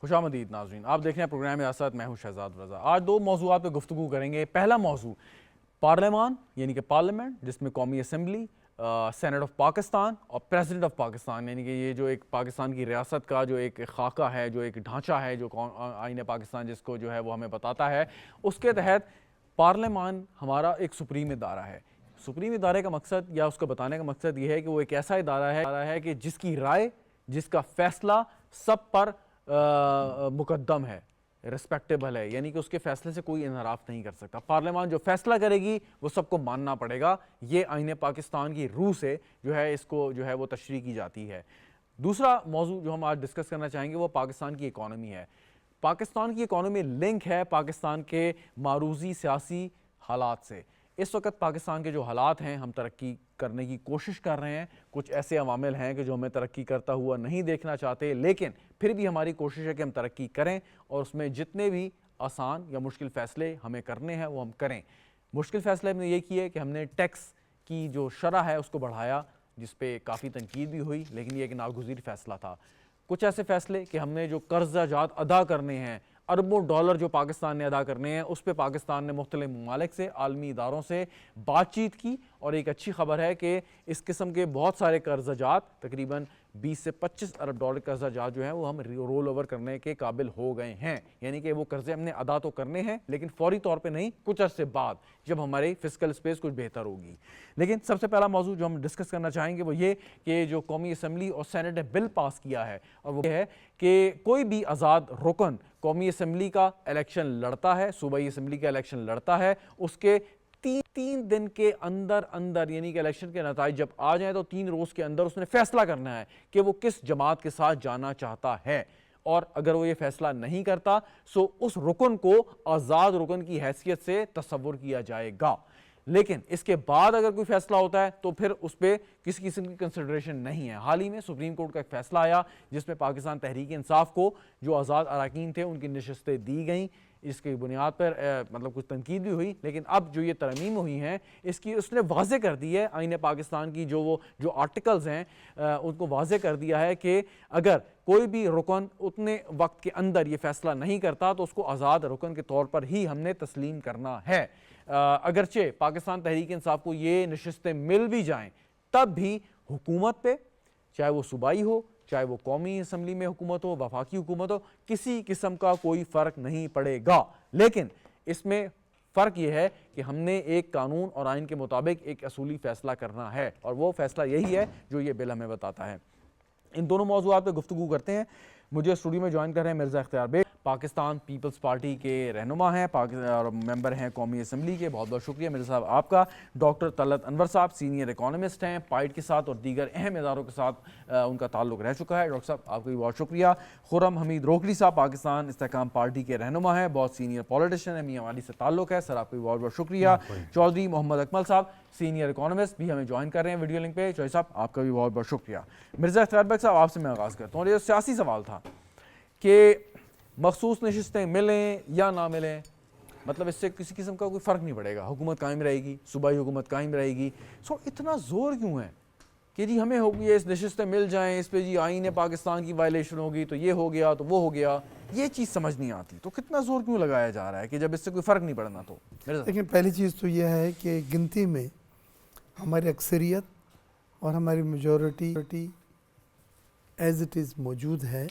خوش آمدید ناظرین، آپ دیکھ رہے ہیں پروگرام ریاست، میں ہوں شہزاد رضا۔ آج دو موضوعات پہ گفتگو کریں گے۔ پہلا موضوع پارلیمان یعنی کہ پارلیمنٹ، جس میں قومی اسمبلی، سینٹ آف پاکستان اور پریزیڈنٹ آف پاکستان، یعنی کہ یہ جو ایک پاکستان کی ریاست کا جو ایک خاکہ ہے، جو ایک ڈھانچہ ہے، جو آئین پاکستان جس کو جو ہے وہ ہمیں بتاتا ہے، اس کے تحت پارلیمان ہمارا ایک سپریم ادارہ ہے۔ سپریم ادارے کا مقصد یا اس کو بتانے کا مقصد یہ ہے کہ وہ ایک ایسا ادارہ ہے کہ جس کی رائے، جس کا فیصلہ سب پر مقدم ہے، ریسپیکٹیبل ہے، یعنی کہ اس کے فیصلے سے کوئی انحراف نہیں کر سکتا۔ پارلیمان جو فیصلہ کرے گی وہ سب کو ماننا پڑے گا۔ یہ آئین پاکستان کی روح سے جو ہے اس کو جو ہے وہ تشریح کی جاتی ہے۔ دوسرا موضوع جو ہم آج ڈسکس کرنا چاہیں گے وہ پاکستان کی اکانومی ہے۔ پاکستان کی اکانومی لنک ہے پاکستان کے معروضی سیاسی حالات سے۔ اس وقت پاکستان کے جو حالات ہیں، ہم ترقی کرنے کی کوشش کر رہے ہیں، کچھ ایسے عوامل ہیں کہ جو ہمیں ترقی کرتا ہوا نہیں دیکھنا چاہتے، لیکن پھر بھی ہماری کوشش ہے کہ ہم ترقی کریں اور اس میں جتنے بھی آسان یا مشکل فیصلے ہمیں کرنے ہیں وہ ہم کریں۔ مشکل فیصلے ہم نے یہ کیے کہ ہم نے ٹیکس کی جو شرح ہے اس کو بڑھایا، جس پہ کافی تنقید بھی ہوئی، لیکن یہ ایک ناگزیر فیصلہ تھا۔ کچھ ایسے فیصلے کہ ہم نے جو قرضہ جات ادا کرنے ہیں، اربوں ڈالر جو پاکستان نے ادا کرنے ہیں، اس پہ پاکستان نے مختلف ممالک سے، عالمی اداروں سے بات چیت کی، اور ایک اچھی خبر ہے کہ اس قسم کے بہت سارے قرضہ جات، تقریباً 20 سے 25 ارب ڈالر قرضہ جات جو ہیں وہ ہم رول اوور کرنے کے قابل ہو گئے ہیں۔ یعنی کہ وہ قرضے ہم نے ادا تو کرنے ہیں، لیکن فوری طور پہ نہیں، کچھ عرصے بعد جب ہماری فسکل اسپیس کچھ بہتر ہوگی۔ لیکن سب سے پہلا موضوع جو ہم ڈسکس کرنا چاہیں گے وہ یہ کہ جو قومی اسمبلی اور سینٹ نے بل پاس کیا ہے، اور وہ ہے کہ کوئی بھی آزاد رکن قومی اسمبلی کا الیکشن لڑتا ہے، صوبائی اسمبلی کا الیکشن لڑتا ہے، اس کے تین دن کے اندر یعنی کہ الیکشن کے نتائج جب آ جائیں تو 3 روز کے اندر اس نے فیصلہ کرنا ہے کہ وہ کس جماعت کے ساتھ جانا چاہتا ہے، اور اگر وہ یہ فیصلہ نہیں کرتا سو اس رکن کو آزاد رکن کی حیثیت سے تصور کیا جائے گا۔ لیکن اس کے بعد اگر کوئی فیصلہ ہوتا ہے تو پھر اس پہ کسی قسم کی کنسیڈریشن نہیں ہے۔ حال ہی میں سپریم کورٹ کا ایک فیصلہ آیا جس میں پاکستان تحریک انصاف کو جو آزاد اراکین تھے ان کی نشستیں دی گئیں، اس کی بنیاد پر مطلب کچھ تنقید بھی ہوئی، لیکن اب جو یہ ترمیم ہوئی ہیں اس نے واضح کر دی ہے، آئین پاکستان کی جو آرٹیکلز ہیں ان کو واضح کر دیا ہے کہ اگر کوئی بھی رکن اتنے وقت کے اندر یہ فیصلہ نہیں کرتا تو اس کو آزاد رکن کے طور پر ہی ہم نے تسلیم کرنا ہے۔ اگرچہ پاکستان تحریک انصاف کو یہ نشستیں مل بھی جائیں، تب بھی حکومت پہ، چاہے وہ صوبائی ہو، چاہے وہ قومی اسمبلی میں حکومت ہو، وفاقی حکومت ہو، کسی قسم کا کوئی فرق نہیں پڑے گا۔ لیکن اس میں فرق یہ ہے کہ ہم نے ایک قانون اور آئین کے مطابق ایک اصولی فیصلہ کرنا ہے، اور وہ فیصلہ یہی ہے جو یہ بل ہمیں بتاتا ہے۔ ان دونوں موضوعات پہ گفتگو کرتے ہیں۔ مجھے اسٹوڈیو میں جوائن کر رہے ہیں مرزا اختیار بیگ، پاکستان پیپلز پارٹی کے رہنما ہیں اور ممبر ہیں قومی اسمبلی کے۔ بہت بہت شکریہ مرزا صاحب آپ کا۔ ڈاکٹر طلعت انور صاحب سینئر اکانومسٹ ہیں، پائٹ کے ساتھ اور دیگر اہم اداروں کے ساتھ ان کا تعلق رہ چکا ہے۔ ڈاکٹر صاحب آپ کا بھی بہت شکریہ۔ خرم حمید روکڑی صاحب پاکستان استحکام پارٹی کے رہنما ہیں، بہت سینئر پولیٹیشین ہیں، میاں والی سے تعلق ہے، سر آپ کا بھی بہت بہت شکریہ۔ چودھری محمد اکمل صاحب سینئر اکانومسٹ بھی ہمیں جوائن کر رہے ہیں ویڈیو لنک پہ، چودھری صاحب آپ کا بھی بہت بہت شکریہ۔ مرزا اختیار بیگ صاحب آپ سے میں آغاز کرتا ہوں، اور یہ سیاسی سوال تھا کہ مخصوص نشستیں ملیں یا نہ ملیں، مطلب اس سے کسی قسم کا کوئی فرق نہیں پڑے گا، حکومت قائم رہے گی، صوبائی حکومت قائم رہے گی۔ اتنا زور کیوں ہے کہ جی ہمیں ہوگی اس نشستیں مل جائیں، اس پہ جی آئین پاکستان کی وائلیشن ہوگی تو یہ ہو گیا تو وہ ہو گیا، یہ چیز سمجھ نہیں آتی، تو کتنا زور کیوں لگایا جا رہا ہے کہ جب اس سے کوئی فرق نہیں پڑنا؟ تو لیکن پہلی چیز تو یہ ہے کہ گنتی میں ہماری اکثریت اور ہماری میجورٹی ایز اٹ از موجود ہے،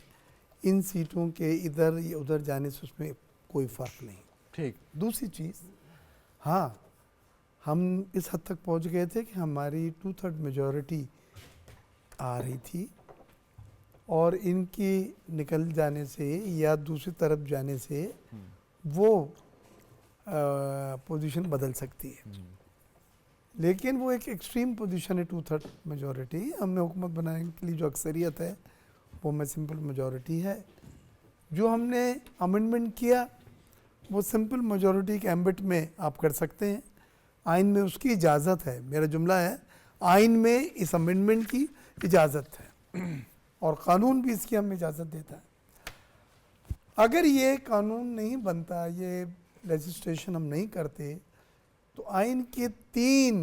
ان سیٹوں کے ادھر یا ادھر جانے سے اس میں کوئی فرق نہیں۔ ٹھیک۔ دوسری چیز، ہاں ہم اس حد تک پہنچ گئے تھے کہ ہماری 2/3 میجورٹی آ رہی تھی، اور ان کی نکل جانے سے یا دوسری طرف جانے سے وہ پوزیشن بدل سکتی ہے، لیکن وہ ایک ایکسٹریم پوزیشن ہے 2/3 میجورٹی۔ ہم نے حکومت بنانے کے لیے جو اکثریت ہے وہ میں سمپل میجورٹی ہے۔ جو ہم نے امنڈمنٹ کیا وہ سمپل میجورٹی کے ایمبٹ میں آپ کر سکتے ہیں، آئین میں اس کی اجازت ہے۔ میرا جملہ ہے آئین میں اس امنڈمنٹ کی اجازت ہے، اور قانون بھی اس کی ہمیں اجازت دیتا ہے۔ اگر یہ قانون نہیں بنتا، یہ لیجسلیشن ہم نہیں کرتے، تو آئین کے 3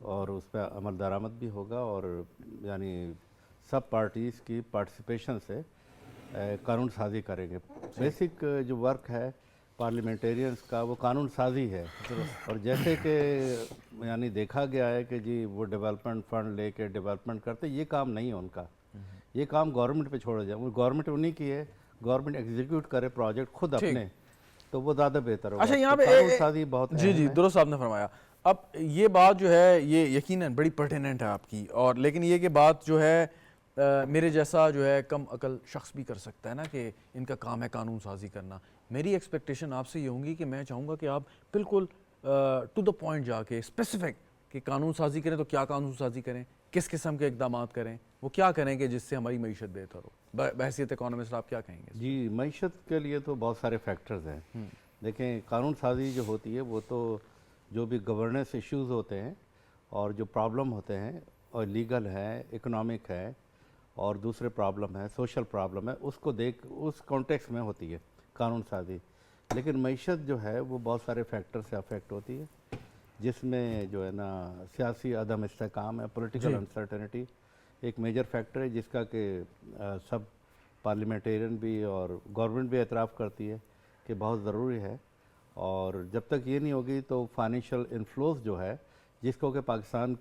اور اس پہ عمل درآمد بھی ہوگا، اور یعنی سب پارٹیز کی پارٹیسپیشن سے قانون سازی کریں گے۔ بیسک جو ورک ہے پارلیمنٹیرینز کا وہ قانون سازی ہے، اور جیسے کہ یعنی دیکھا گیا ہے کہ جی وہ ڈیولپمنٹ فنڈ لے کے ڈیولپمنٹ کرتے، یہ کام نہیں ہے ان کا، یہ کام گورنمنٹ پہ چھوڑا جائے، وہ گورنمنٹ انہیں کی ہے، گورنمنٹ ایگزیکیوٹ کرے پروجیکٹ خود اپنے، تو وہ زیادہ بہتر ہوگا۔ اچھا یہاں پہ قانون سازی بہت جی جی درست آپ نے فرمایا۔ اب یہ بات جو ہے یہ یقیناً بڑی پرٹیننٹ ہے آپ کی، اور لیکن یہ کہ بات جو ہے میرے جیسا جو ہے کم عقل شخص بھی کر سکتا ہے نا کہ ان کا کام ہے قانون سازی کرنا۔ میری ایکسپیکٹیشن آپ سے یہ ہوں گی کہ میں چاہوں گا کہ آپ بالکل ٹو دا پوائنٹ جا کے اسپیسیفک کہ قانون سازی کریں تو کیا قانون سازی کریں، کس قسم کے اقدامات کریں، وہ کیا کریں گے جس سے ہماری معیشت بہتر ہو۔ بحیثیت اکانومسٹ آپ کیا کہیں گے؟ جی معیشت کے لیے تو بہت سارے فیکٹرز ہیں۔ دیکھیں قانون سازی جو ہوتی ہے وہ تو جو بھی گورننس ایشوز ہوتے ہیں اور جو پرابلم ہوتے ہیں، اور لیگل ہے، اکنامک ہے، اور دوسرے پرابلم ہے، سوشل پرابلم ہے، اس کو اس کانٹیکس میں ہوتی ہے قانون سازی۔ لیکن معیشت جو ہے وہ بہت سارے فیکٹر سے افیکٹ ہوتی ہے، جس میں جو ہے نا سیاسی عدم استحکام ہے، پولیٹیکل انسرٹنٹی ایک میجر فیکٹر ہے، جس کا کہ سب پارلیمنٹیرین بھی اور گورنمنٹ بھی اعتراف کرتی ہے کہ بہت ضروری ہے۔ اور جب تک یہ نہیں ہوگی تو فائنینشیل انفلوز جو ہے، جس کو کہ پاکستان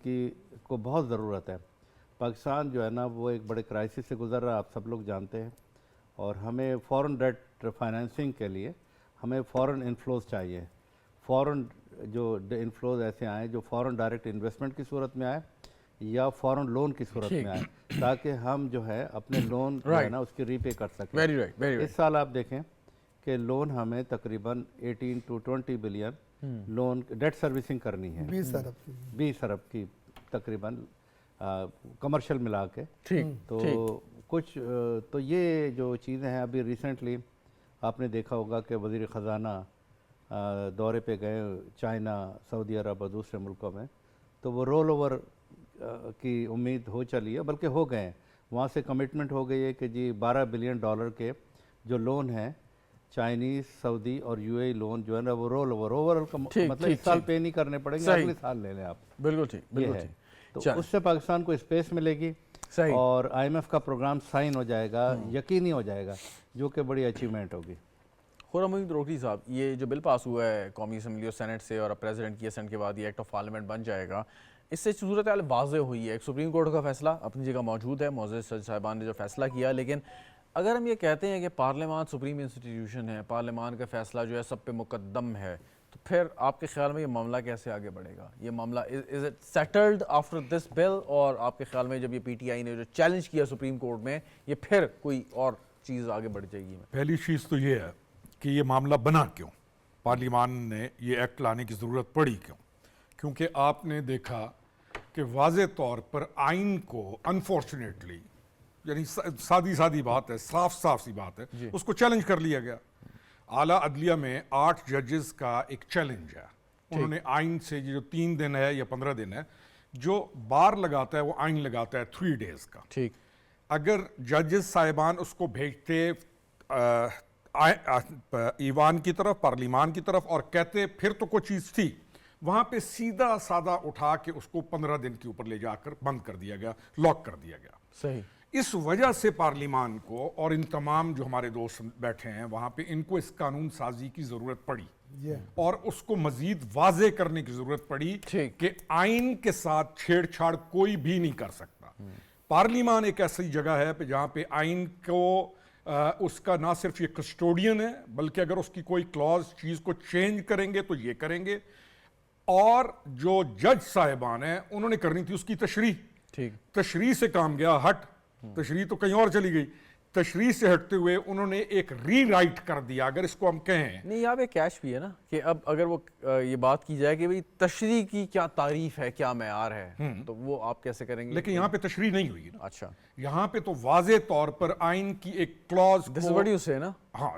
کو بہت ضرورت ہے، پاکستان جو ہے نا وہ ایک بڑے کرائسس سے گزر رہا ہے، آپ سب لوگ جانتے ہیں، اور ہمیں فورن ڈیٹ فائنینسنگ کے لیے ہمیں فورن انفلوز چاہیے، فورن جو انفلوز ایسے آئیں جو فورن ڈائریکٹ انویسٹمنٹ کی صورت میں آئے یا فورن لون کی صورت میں آئے، تاکہ ہم جو ہے اپنے لون جو ہے نا اس کی ری پے کر سکیں۔ Very right, very right. اس سال آپ دیکھیں کہ لون ہمیں تقریباً 18 to 20 billion loan date servicing کرنی ہے، 20 ارب کی تقریباً کمرشل ملا کے۔ تو کچھ تو یہ جو چیزیں ہیں، ابھی ریسنٹلی آپ نے دیکھا ہوگا کہ وزیر خزانہ دورے پہ گئے چائنا، سعودی عرب اور دوسرے ملکوں میں، تو وہ رول اوور کی امید ہو چلی ہے، بلکہ ہو گئے ہیں، وہاں سے کمٹمنٹ ہو گئی ہے کہ جی $12 بلین کے جو لون ہیں چائنیز، سعودی اور یو اے لون جو ہے نا وہ رول اوور کا مطلب اس سال پے نہیں کرنے پڑیں گے، اگلے سال لے لیں آپ۔ بالکل ٹھیک، بالکل ٹھیک۔ تو اس سے پاکستان کو اسپیس ملے گی، اور آئی ایم ایف کا پروگرام سائن ہو جائے گا، یقینی ہو جائے گا، جو کہ بڑی اچیومنٹ ہوگی۔ خرم محمود روکڑی صاحب، یہ جو بل پاس ہوا ہے قومی اسمبلی اور سینٹ سے، اور اب پریزیڈنٹ کی اسنٹ کے بعد یہ ایکٹ آف پارلیمنٹ بن جائے گا، اس سے صورتحال واضح ہوئی ہے۔ ایک سپریم کورٹ کا فیصلہ اپنی جگہ موجود ہے، معزز جج صاحبان نے جو فیصلہ کیا، لیکن اگر ہم یہ کہتے ہیں کہ پارلیمان سپریم انسٹیٹیوشن ہے، پارلیمان کا فیصلہ جو ہے سب پہ مقدم ہے، تو پھر آپ کے خیال میں یہ معاملہ کیسے آگے بڑھے گا؟ یہ معاملہ is it settled after this bill, اور آپ کے خیال میں جب یہ پی ٹی آئی نے جو چیلنج کیا سپریم کورٹ میں، یہ پھر کوئی اور چیز آگے بڑھ جائے گی؟ پہلی چیز تو یہ ہے کہ یہ معاملہ بنا کیوں، پارلیمان نے یہ ایکٹ لانے کی ضرورت پڑی کیوں؟ کیونکہ آپ نے دیکھا کہ واضح طور پر آئین کو انفارچونیٹلی، یعنی سادی بات ہے، صاف سی بات ہے، اس کو چیلنج کر لیا گیا۔ اعلیٰ عدلیہ میں 8 ججز کا ایک چیلنج ہے، انہوں نے آئین سے جو 3 دن ہے یا 15 دن ہے، جو بار لگاتا ہے وہ آئین لگاتا ہے 3 days کا۔ ٹھیک، اگر ججز صاحبان اس کو بھیجتے ایوان کی طرف، پارلیمان کی طرف، اور کہتے پھر تو کوئی چیز تھی، وہاں پہ سیدھا سادہ اٹھا کے اس کو 15 دن کے اوپر لے جا کر بند کر دیا گیا، لاک کر دیا گیا۔ صحیح۔ اس وجہ سے پارلیمان کو اور ان تمام جو ہمارے دوست بیٹھے ہیں وہاں پہ، ان کو اس قانون سازی کی ضرورت پڑی، اور اس کو مزید واضح کرنے کی ضرورت پڑی کہ آئین کے ساتھ چھیڑ چھاڑ کوئی بھی نہیں کر سکتا۔ پارلیمان ایک ایسی جگہ ہے جہاں پہ آئین کو اس کا نہ صرف یہ کسٹوڈین ہے، بلکہ اگر اس کی کوئی کلاز چیز کو چینج کریں گے تو یہ کریں گے، اور جو جج صاحبان ہیں انہوں نے کرنی تھی اس کی تشریح۔ ٹھیک، تشریح سے کام گیا ہٹ، تشریح تو کہیں اور چلی گئی، تشریح سے ہٹتے ہوئے انہوں نے ایک ری رائٹ کر دیا، اگر اس کو ہم کہیں۔ نہیں، یہاں پہ کیش بھی ہے نا کہ اب اگر وہ یہ بات کی جائے کہ بھئی تشریح کی کیا تعریف ہے، کیا معیار ہے، تو وہ آپ کیسے کریں گے؟ لیکن یہاں پہ تشریح نہیں ہوئی نا، اچھا، یہاں پہ تو واضح طور پر آئین کی ایک clause this is what you say نا۔ ہاں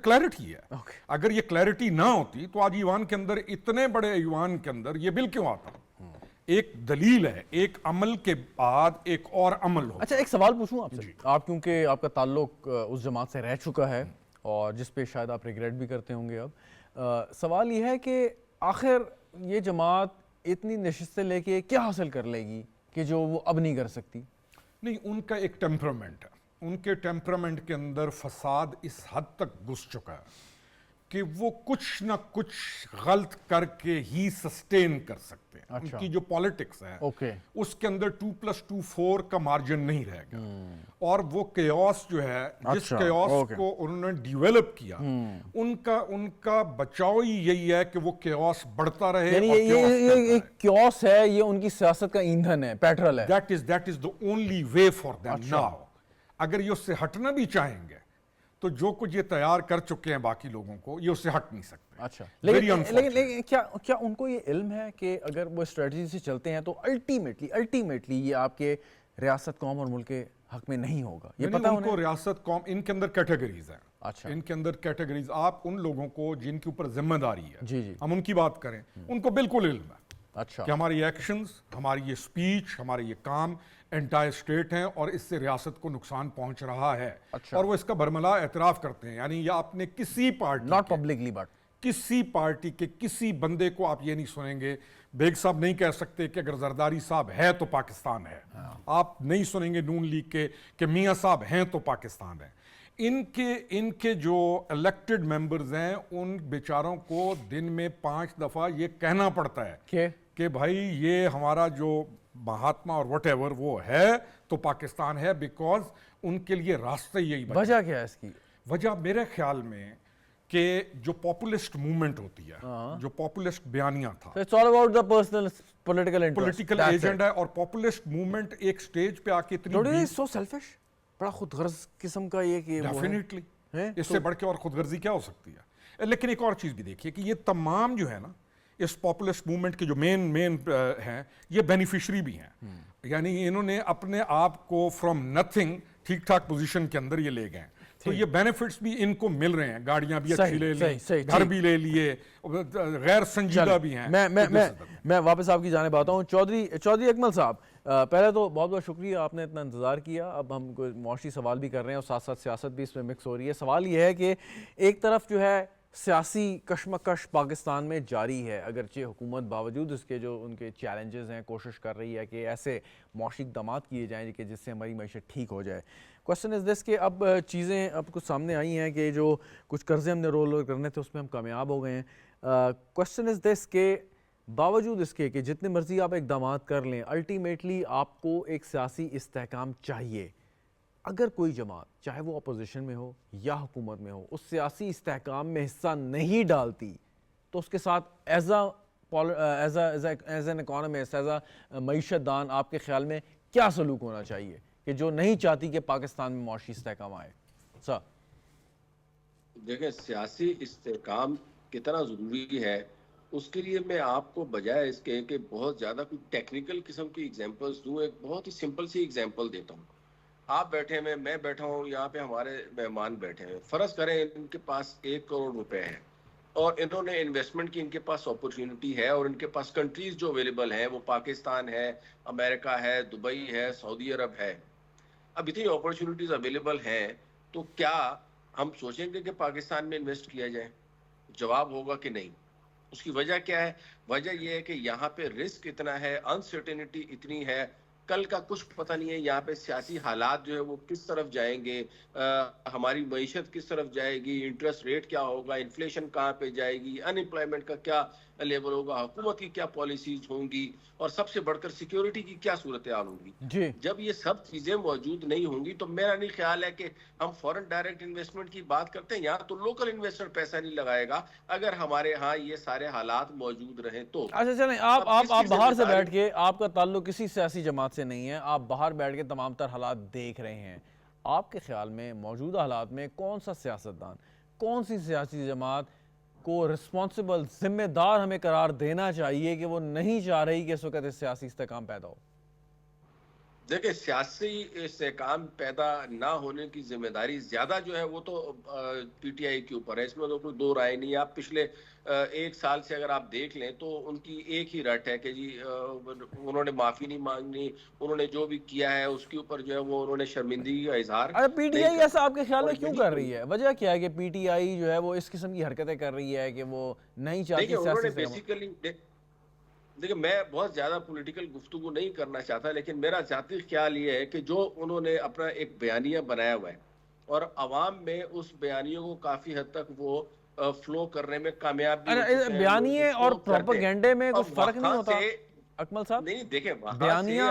کلیئرٹی ہے۔ اگر یہ کلیئرٹی نہ ہوتی تو آج ایوان کے اندر، اتنے بڑے ایوان کے اندر یہ بل کیوں آتا؟ ایک دلیل ہے، ایک عمل کے بعد ایک اور عمل ہو۔ اچھا، ایک سوال پوچھوں آپ سے، آپ کیونکہ آپ کا تعلق اس جماعت سے رہ چکا ہے اور جس پہ شاید آپ ریگریٹ بھی کرتے ہوں گے اب، سوال یہ ہے کہ آخر یہ جماعت اتنی نشستیں لے کے کیا حاصل کر لے گی کہ جو وہ اب نہیں کر سکتی؟ نہیں، ان کا ایک ٹیمپرامنٹ ہے، ان کے ٹیمپرامنٹ کے اندر فساد اس حد تک گھس چکا ہے کہ وہ کچھ نہ کچھ غلط کر کے ہی سسٹین کر سکتے ہیں۔ ان کی جو پالیٹکس ہے اس کے اندر 2+2 4 کا مارجن نہیں رہے گا، اور وہ کیوس جو ہے، جس کیوس کو انہوں نے ڈیولپ کیا، ان کا بچاؤ ہی یہی ہے کہ وہ کیوس بڑھتا رہے۔ یعنی یہ کیوس ہے، یہ ان کی سیاست کا ایندھن ہے، پیٹرول ہے۔ That is the only way for them now۔ اگر یہ اس سے ہٹنا بھی چاہیں گے تو جو کچھ یہ تیار کر چکے ہیں باقی لوگوں کو، یہ اس سے ہٹ نہیں سکتے۔ اچھا، لیکن کیا ان کو یہ علم ہے کہ اگر وہ اسٹریٹجی سے چلتے ہیں تو الٹیمیٹلی یہ آپ کے ریاست، قوم اور ملک کے حق میں نہیں ہوگا؟ یہ پتہ ان کو ریاست، قوم، ان کے اندر کیٹیگریز ہیں۔ اچھا، ان کے اندر کیٹیگریز، آپ ان لوگوں کو جن کے اوپر ذمہ داری ہے، ہم ان کی بات کریں، ان کو بالکل علم ہے کہ ہماری ایکشنز، ہماری یہ سپیچ، ہمارے یہ کام انٹائر اسٹیٹ ہیں اور اس سے ریاست کو نقصان پہنچ رہا ہے، اور وہ اس کا برملا اعتراف کرتے ہیں۔ یعنی یا آپ نے کسی پارٹی، ناٹ پبلکلی بٹ کسی پارٹی کے کسی بندے کو آپ یہ نہیں سنیں گے، بیگ صاحب نہیں کہہ سکتے کہ اگر زرداری صاحب ہے تو پاکستان ہے۔ آپ نہیں سنیں گے نون لیگ کے کہ میاں صاحب ہیں تو پاکستان ہے۔ ان کے جو الیکٹڈ ممبرز ہیں، ان بیچاروں کو دن میں 5 دفعہ یہ کہنا پڑتا ہے کہ بھائی یہ ہمارا جو مہاتما اور وٹ ایور وہ ہے تو پاکستان ہے، بیکاز ان کے لیے راستہ یہی بچا۔ وجہ کیا ہے اس کی؟ وجہ میرے خیال میں کہ جو پاپولسٹ موومنٹ ہوتی ہے، جو پاپولسٹ بیانیاں تھا، It's all about the personal political interest. Political agenda ہے، اور پاپولسٹ موومنٹ ایک سٹیج پہ آ کے اتنی سو سیلفش، بڑا خود غرض قسم کا یہ کہ ڈیفینیٹلی اس سے بڑھ کے اور خود غرضی کیا ہو سکتی ہے۔ لیکن ایک اور چیز بھی دیکھیے کہ یہ تمام جو ہے نا اس پاپولسٹ موومنٹ کے جو مین ہیں، یہ بینیفیشری بھی ہیں۔ یعنی انہوں نے اپنے آپ کو فرام نتھنگ ٹھیک ٹھاک پوزیشن کے اندر یہ لے گئے، تو یہ بینیفٹس بھی ان کو مل رہے ہیں، گاڑیاں بھی اچھی لے لی، گھر بھی لے لیے، غیر سنجیدہ بھی ہیں۔ میں واپس آپ کی جانب آتا ہوں۔ چودھری اکمل صاحب، پہلے تو بہت بہت شکریہ، آپ نے اتنا انتظار کیا۔ اب ہم کوئی معاشی سوال بھی کر رہے ہیں اور ساتھ ساتھ سیاست بھی اس میں مکس ہو رہی ہے۔ سوال یہ ہے کہ ایک طرف جو ہے سیاسی کشمکش پاکستان میں جاری ہے، اگرچہ حکومت باوجود اس کے جو ان کے چیلنجز ہیں کوشش کر رہی ہے کہ ایسے معاشی اقدامات کیے جائیں کہ جس سے ہماری معیشت ٹھیک ہو جائے۔ کوشچن از دس کہ اب چیزیں اب کچھ سامنے آئی ہیں کہ جو کچھ قرضے ہم نے رول اوور کرنے تھے اس میں ہم کامیاب ہو گئے ہیں۔ کوشچن از دس کہ باوجود اس کے کہ جتنے مرضی آپ اقدامات کر لیں، الٹیمیٹلی آپ کو ایک سیاسی استحکام چاہیے۔ اگر کوئی جماعت چاہے وہ اپوزیشن میں ہو یا حکومت میں ہو اس سیاسی استحکام میں حصہ نہیں ڈالتی تو اس کے ساتھ as an economist, as a معیشت دان، آپ کے خیال میں کیا سلوک ہونا چاہیے کہ جو نہیں چاہتی کہ پاکستان میں معاشی استحکام آئے؟ سر دیکھیں، سیاسی استحکام کتنا ضروری ہے اس کے لیے میں آپ کو بجائے اس کے کہ بہت زیادہ کوئی ٹیکنیکل قسم کی ایگزامپلس دوں، ایک بہت ہی سمپل سی ایگزامپل دیتا ہوں۔ آپ بیٹھے ہوئے، میں بیٹھا ہوں، یہاں پہ ہمارے مہمان بیٹھے ہیں، فرض کریں ان کے پاس 1 کروڑ روپے ہیں اور انہوں نے انویسٹمنٹ کی، ان کے پاس اپرچونٹی ہے، اور ان کے پاس کنٹریز جو اویلیبل ہیں وہ پاکستان ہے، امریکہ ہے، دبئی ہے، سعودی عرب ہے۔ اب اتنی اپرچونٹیز اویلیبل ہیں تو کیا ہم سوچیں گے کہ پاکستان میں انویسٹ کیا جائے؟ جواب ہوگا کہ نہیں۔ اس کی وجہ کیا ہے؟ وجہ یہ ہے کہ یہاں پہ رسک اتنا ہے، انسرٹینٹی اتنی ہے، کل کا کچھ پتہ نہیں ہے، یہاں پہ سیاسی حالات جو ہے وہ کس طرف جائیں گے، ہماری معیشت کس طرف جائے گی، انٹرسٹ ریٹ کیا ہوگا، انفلیشن کہاں پہ جائے گی، ان امپلائمنٹ کا کیا لیول ہوگا، حکومت کی کیا پالیسیز ہوں گی، اور سب سے بڑھ کر سیکیورٹی کی کیا صورتحال ہوگی۔ جب یہ سب چیزیں موجود نہیں ہوں گی تو میرا نہیں خیال ہے کہ ہم فورن ڈائریکٹ انویسٹمنٹ کی بات کرتے ہیں، یہاں تو لوکل انویسٹر پیسہ نہیں لگائے گا اگر ہمارے ہاں یہ سارے حالات موجود رہیں تو۔ اچھا چلیں، آپ باہر سے بیٹھ کے، آپ کا تعلق کسی سیاسی جماعت سے نہیں ہے، آپ باہر بیٹھ کے تمام تر حالات دیکھ رہے ہیں، آپ کے خیال میں موجودہ حالات میں کون سا سیاستدان، کون سی سیاسی جماعت کو رسپانسبل، ذمہ دار ہمیں قرار دینا چاہیے کہ وہ نہیں چاہ رہی کہ اس وقت اس سیاسی استحکام پیدا ہو؟ دیکھیں، سیاسی استحکام پیدا نہ ہونے کی ذمہ داری زیادہ جو ہے وہ تو پی ٹی آئی کے اوپر ہے، اس میں تو کوئی دو رائے نہیں ہے۔ آپ پچھلے 1 سال سے اگر آپ دیکھ لیں تو ان کی ایک ہی رٹ ہے کہ جی انہوں نے معافی نہیں مانگنی، انہوں نے جو بھی کیا ہے اس کے اوپر جو ہے وہ انہوں نے شرمندگی کا اظہار۔ پی ٹی آئی ایسا آپ کے خیال میں کیوں کر رہی ہے؟ وجہ کیا ہے کہ پی ٹی آئی جو ہے وہ اس قسم کی حرکتیں کر رہی ہے کہ وہ نہیں چاہتی سیاسی دیکھیں میں بہت زیادہ پولیٹیکل گفتگو نہیں کرنا چاہتا، لیکن میرا ذاتی خیال یہ ہے کہ جو انہوں نے اپنا ایک بیانیہ بنایا ہوا ہے اور عوام میں اس بیانیوں کو کافی حد تک وہ فلو کرنے میں کامیاب بھی ہو چکے ہیں. بیانیے اور پروپیگنڈے میں کچھ فرق نہیں ہوتا اکمل صاحب؟ نہیں دیکھیں بیانیہ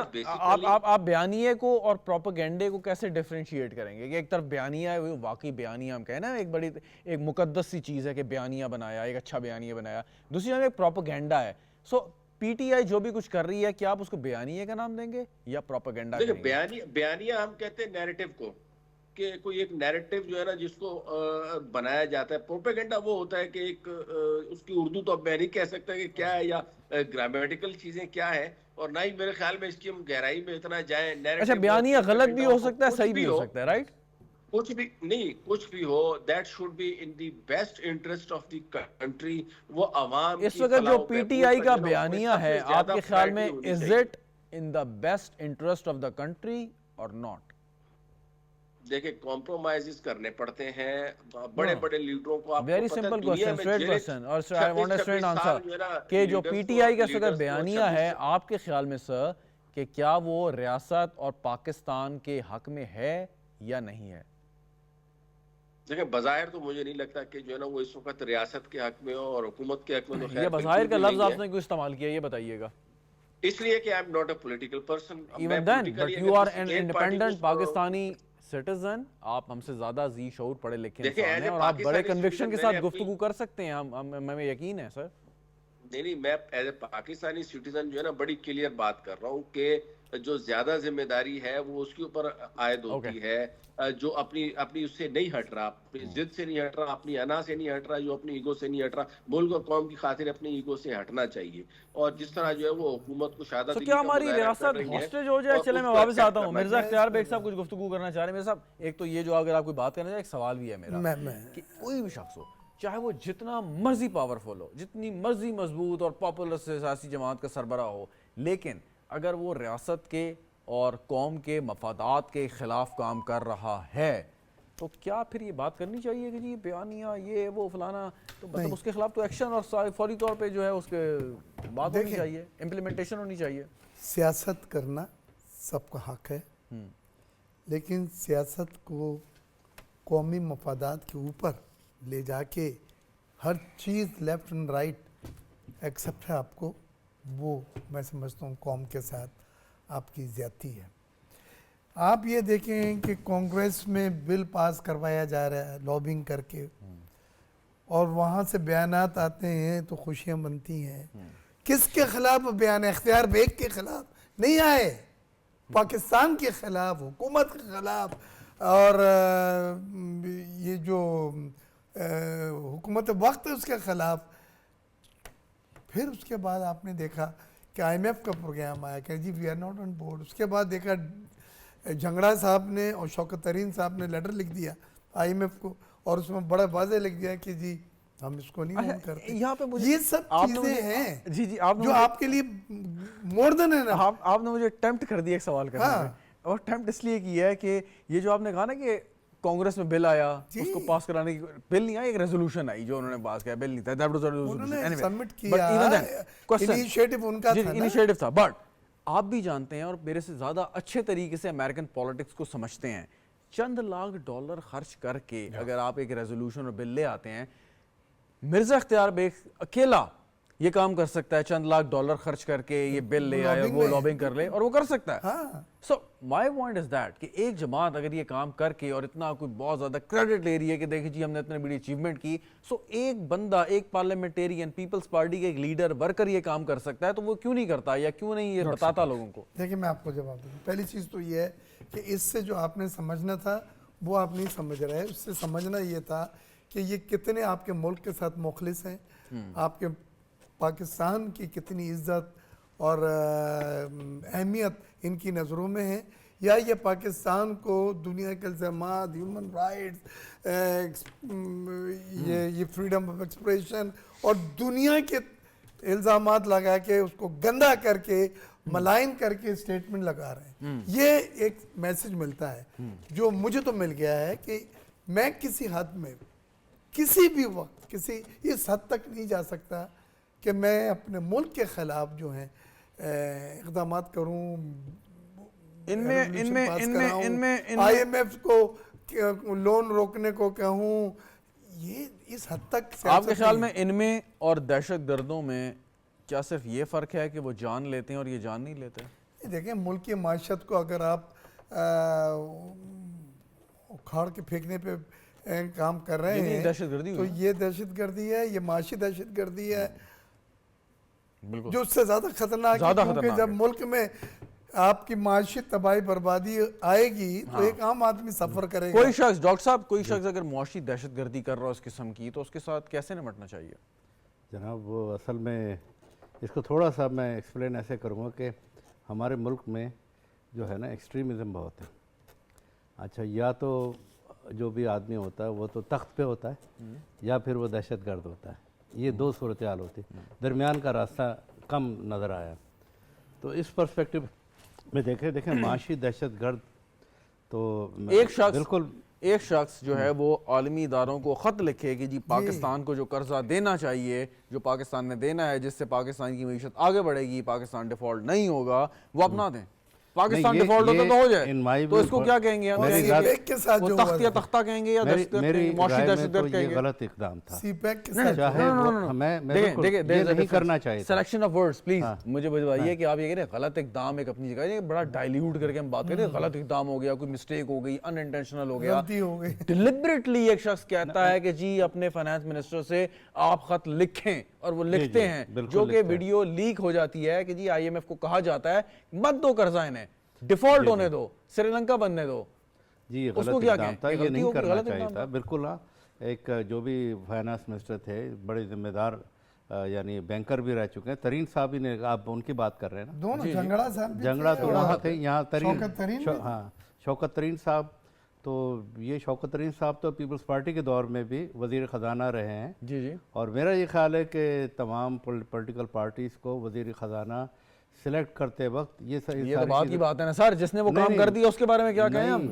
آپ بیانیے کو اور پروپیگنڈے کو کیسے ڈیفرینشیٹ کریں گے کہ ایک طرف بیانیہ ہے، وہ واقعی بیانیہ ہم کہیں نا ایک بڑی ایک مقدس سی چیز ہے کہ بیانیہ بنایا، ایک اچھا بیانیہ بنایا، دوسری جانب ایک پروپیگنڈا ہے. سو پی ٹی آئی جو بھی کچھ کر رہی ہے کیا آپ اس کو بیانیے کا نام دیں گے یا پروپیگنڈا کہیں گے؟ بیانیہ ہم کہتے ہیں نیریٹو کو، کہ کوئی ایک نیریٹو جو ہے نا جس کو بنایا جاتا ہے. پروپیگنڈا وہ ہوتا ہے کہ ایک اس کی اردو تو اب میں نہیں کہہ سکتا کہ کیا ہے یا گرامیٹیکل چیزیں کیا ہے، اور نہ ہی میرے خیال میں اس کی ہم گہرائی میں اتنا جائیں. اچھا بیانیہ غلط بھی ہو سکتا ہے، صحیح بھی ہو سکتا ہے، رائٹ؟ کچھ بھی نہیں، کچھ بھی ہو، that should be in the best interest of the country. وہ عوام اس وقت جو پی ٹی آئی کا بیانیہ ہے آپ کے خیال میں is it in the best interest of the country اور ناٹ؟ دیکھیں کمپرومائزز کرنے پڑتے ہیں بڑے بڑے لیڈروں کو. Very simple question, straight question, اور sir I want a straight answer کہ جو پی ٹی آئی کا اس وقت بیانیہ ہے آپ کے خیال میں سر کہ کیا وہ ریاست اور پاکستان کے حق میں ہے یا نہیں ہے؟ دیکھیں بظاہر تو مجھے نہیں لگتا کہ جو ہے نا وہ اس وقت ریاست کے حق میں ہو اور حکومت کے حق میں. یہ بظاہر کا لفظ آپ نے کیوں استعمال کیا یہ بتائیے گا؟ اس لیے کہ آئی am not a political person. Even then but you are an independent Pakistani citizen, آپ ہم سے زیادہ ذی شعور پڑھے لکھے انسان ہیں اور آپ بڑے کنوکشن کے ساتھ گفتگو کر سکتے ہیں، ہمیں یقین ہے سر. نہیں میں ایز اے پاکستانی سٹیزن جو ہے نا بڑی کلیئر بات کر رہا ہوں کہ جو زیادہ ذمہ داری ہے وہ اس کے اوپر عائد ہوتی ہے، جو اپنی اس سے نہیں ہٹ رہا، اپنی ضد سے نہیں ہٹ رہا، اپنی انا سے نہیں ہٹ رہا، جو اپنی ایگو سے نہیں ہٹ رہا. ملک اور قوم کی خاطر اپنی ایگو سے ہٹنا چاہیے. اور جس طرح جو ہے وہ حکومت کو شادہ تو کیا ہماری ریاست ہاسٹیج ہو جائے؟ چلے میں واپس آتا ہوں. مرزا اختیار بیگ صاحب کچھ گفتگو کرنا چاہ رہے ہیں. میرے صاحب ایک تو یہ جو اگر آپ کوئی بات کرنا چاہیں، ایک سوال بھی ہے میرا کہ کوئی بھی شخص ہو چاہے وہ جتنا مرضی پاورفل ہو، جتنی مرضی مضبوط اور پاپولر سیاسی جماعت کا سربراہ ہو، لیکن اگر وہ ریاست کے اور قوم کے مفادات کے خلاف کام کر رہا ہے تو کیا پھر یہ بات کرنی چاہیے کہ جی بیانیہ یہ وہ فلانا، تو مطلب اس کے خلاف تو ایکشن اور فوری طور پہ جو ہے اس کے بات ہونی چاہیے، امپلیمنٹیشن ہونی چاہیے. سیاست کرنا سب کا حق ہے، لیکن سیاست کو قومی مفادات کے اوپر لے جا کے ہر چیز لیفٹ اینڈ رائٹ ایکسیپٹ ہے آپ کو، وہ میں سمجھتا ہوں قوم کے ساتھ آپ کی زیادتی ہے. آپ یہ دیکھیں کہ کانگریس میں بل پاس کروایا جا رہا ہے لابنگ کر کے، اور وہاں سے بیانات آتے ہیں تو خوشیاں بنتی ہیں. کس کے خلاف بیان؟ اختیار بیگ کے خلاف نہیں آئے، پاکستان کے خلاف، حکومت کے خلاف، اور یہ جو حکومت وقت ہے اس کے خلاف. پھر اس کے بعد آپ نے دیکھا کہ آئی ایم ایف کا پروگرام آیا کہ ji we are not on board. اس کے بعد دیکھا جھنگڑا صاحب نے اور شوکت ترین صاحب نے لیٹر لکھ دیا آئی ایم ایف کو، اور اس میں بڑا واضح لکھ دیا کہ جی ہم اس کو نہیں اون کرتے. یہ سب چیزیں ہیں جو آپ کے لیے مور دین ہے نا. آپ نے مجھے ٹیمپٹ کر دیا ایک سوال کرنے میں، اور ٹیمپٹ اس لیے کیا ہے کہ یہ جو آپ نے کہا نا کہ کانگریس میں بل آیا، اس کو پاس کرانے کی بل نہیں آئی، ایک ریزولوشن آئی جو انہوں نے پاس کیا، بل نہیں تھا، انہوں نے سبمٹ کیا، انیشیٹو ان کا تھا، انیشیٹو تھا. بٹ آپ بھی جانتے ہیں اور میرے سے زیادہ اچھے طریقے سے امریکن پالیٹکس کو سمجھتے ہیں، چند لاکھ ڈالر خرچ کر کے اگر آپ ایک ریزولوشن اور بل لے آتے ہیں، مرزا اختیار بیگ اکیلا یہ کام کر سکتا ہے، چند لاکھ ڈالر خرچ کر کے یہ بل لے آئے، وہ لابنگ کر لے اور وہ کر سکتا ہے. سو مائی پوائنٹ از دیٹ کہ ایک جماعت اگر یہ کام کر کے اور اتنا کوئی بہت زیادہ کریڈٹ لے رہی ہے کہ دیکھیں جی ہم نے اتنی بڑی اچیومنٹ کی، سو ایک بندہ، ایک پارلیمنٹیرین، پیپلز پارٹی کے ایک لیڈر ورکر یہ کام کر سکتا ہے، تو وہ کیوں نہیں کرتا یا کیوں نہیں یہ بتاتا لوگوں کو؟ دیکھیں میں آپ کو جواب دوں. پہلی چیز تو یہ ہے کہ اس سے جو آپ نے سمجھنا تھا وہ آپ نہیں سمجھ رہے. اس سے سمجھنا یہ تھا کہ یہ کتنے آپ کے ملک کے ساتھ مخلص ہیں، آپ کے پاکستان کی کتنی عزت اور اہمیت ان کی نظروں میں ہے، یا یہ پاکستان کو دنیا کے الزامات، ہیومن رائٹس، یہ فریڈم آف ایکسپریشن اور دنیا کے الزامات لگا کے اس کو گندا کر کے ملائن کر کے اسٹیٹمنٹ لگا رہے ہیں. یہ ایک میسج ملتا ہے جو مجھے تو مل گیا ہے کہ میں کسی حد میں کسی بھی وقت کسی اس حد تک نہیں جا سکتا کہ میں اپنے ملک کے خلاف جو ہیں اقدامات کروں، آئی ایم ایف کو لون روکنے کو کہوں، یہ اس حد تک آپ کے خیال میں ان میں اور دہشت گردوں میں کیا صرف یہ فرق ہے کہ وہ جان لیتے ہیں اور یہ جان نہیں لیتے؟ دیکھیں ملک کی معیشت کو اگر آپ اکھاڑ کے پھینکنے پہ کام کر رہے ہیں تو یہ دہشت گردی ہے، یہ معاشی دہشت گردی ہے جو اس سے زیادہ خطرناک ہے، کیونکہ جب ملک میں آپ کی معاشی تباہی بربادی آئے گی تو ایک عام آدمی سفر کرے گا۔ کوئی شخص ڈاکٹر صاحب کوئی شخص اگر معاشی دہشت گردی کر رہا ہے اس قسم کی تو اس کے ساتھ کیسے نمٹنا چاہیے؟ جناب وہ اصل میں اس کو تھوڑا سا میں ایکسپلین ایسے کروں گا کہ ہمارے ملک میں جو ہے نا ایکسٹریمزم بہت ہے۔ اچھا یا تو جو بھی آدمی ہوتا ہے وہ تو تخت پہ ہوتا ہے یا پھر وہ دہشت گرد ہوتا ہے، یہ دو صورتحال ہوتی ہے، درمیان کا راستہ کم نظر آیا۔ تو اس پرسپیکٹو میں دیکھیں معاشی دہشت گرد تو ایک شخص جو ہے وہ عالمی اداروں کو خط لکھے کہ جی پاکستان کو جو قرضہ دینا چاہیے جو پاکستان نے دینا ہے جس سے پاکستان کی معیشت آگے بڑھے گی، پاکستان ڈیفالٹ نہیں ہوگا، وہ اپنا دیں۔ پاکستان ڈیفالٹ ہوتا تو ہو جائے تو اس کو کیا کہیں گے؟ وہ تخت یا تختہ کہیں گے یا معاشی دہشت گرد کہیں گے؟ غلط اقدام تھا، سی پیک کے ساتھ نہیں کرنا چاہیے۔ سلیکشن آف ورڈز پلیز مجھے بتائیے کہ آپ یہ کہہ رہے ہیں غلط اقدام ایک اپنی جگہ بڑا ڈائلیوٹ کر کے ہم بات کر رہے ہیں، غلط اقدام ہو گیا، کوئی مسٹیک ہو گئی، ان انٹینشنل ہو گیا، ڈیلیبریٹلی ایک شخص کہتا ہے کہ جی اپنے فائنانس منسٹر سے آپ خط لکھیں اور وہ لکھتے ہیں، جو کہ ویڈیو لیک ہو جاتی ہے کہ جی آئی ایم ایف کو کہا جاتا ہے مت دو قرضہ انہیں، ڈیفالٹ ہونے دو، سری لنکا بننے دو۔ جی یہ غلط اقدام تھا، یہ نہیں کرنا چاہیے تھا، بالکل۔ ہاں ایک جو بھی فائنانس منسٹر تھے بڑے ذمہ دار یعنی بینکر بھی رہ چکے ہیں، ترین صاحب ہی نے، آپ ان کی بات کر رہے ہیں نا، دونوں جھنگڑا صاحب، جھنگڑا تو وہاں تھے، یہاں شوکت ترین صاحب، تو یہ شوکت ترین صاحب تو پیپلز پارٹی کے دور میں بھی وزیر خزانہ رہے ہیں۔ جی جی، اور میرا یہ خیال ہے کہ تمام پولیٹیکل پارٹیز کو وزیر خزانہ سلیکٹ کرتے وقت یہ تو بات کی بات ہے نا سر، جس نے وہ کام کر دیا اس کے بارے میں کیا کہیں ہم؟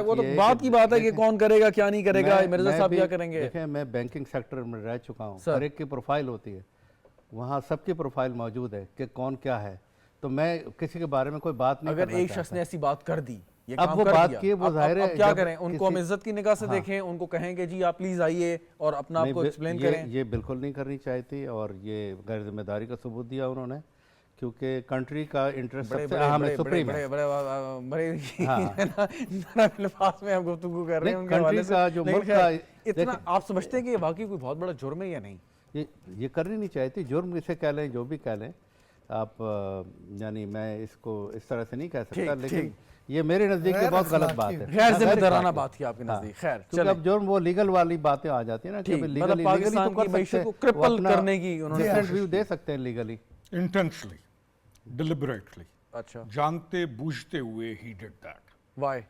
وہ تو بات کی بات ہے کہ کون کرے گا کیا نہیں کرے گا، مرزا صاحب کیا کریں گے؟ دیکھیں میں بینکنگ سیکٹر میں رہ چکا ہوں، ہر ایک کی پروفائل ہوتی ہے، وہاں سب کی پروفائل موجود ہے کہ کون کیا ہے، تو میں کسی کے بارے میں کوئی بات نہیں کرنا چاہتا۔ اگر ایک شخص نے ایسی بات کر دی، اب وہ بات کی، وہ ظاہر ہے کیا کریں؟ ان کو ہم عزت کی نگاہ سے دیکھیں، ان کو کہیں کہ جی آپ پلیز آئیے اور اپنا آپ کو ایکسپلین کریں؟ یہ بالکل نہیں کرنی چاہیے تھی، اور یہ غیر ذمہ داری کا ثبوت دیا انہوں نے، کیونکہ کنٹری کا انٹرسٹ سب سے اہم ہے، سپریم ہے۔ بڑے الفاظ میں ہم گفتگو کر رہے ہیں ان کے حوالے سے، جو ملک کا اتنا آپ سمجھتے ہیں کہ یہ واقعی کوئی بہت بڑا جرم ہے یا نہیں؟ یہ کرنی نہیں چاہیے تھی، جرم اسے کہہ لیں جو بھی کہہ لیں آپ، یعنی میں اس کو اس طرح سے نہیں کہہ سکتا، لیکن یہ میرے نزدیک بہت غلط بات ہے، غیر ذمہ دارانہ بات تھی آپ کے نزدیک۔ خیر کیونکہ اب جرم وہ لیگل والی باتیں آ جاتی ہیں نا، کہ مطلب پاکستان کی معیشت کو کرپل کرنے کی انہوں نے ڈیفرنٹ ویو دے سکتے ہیں لیگلی، انٹینشنلی، ڈیلیبریٹلی، اچھا جانتے بوجھتے ہوئے ہی ڈیڈ دیٹ۔ وائی؟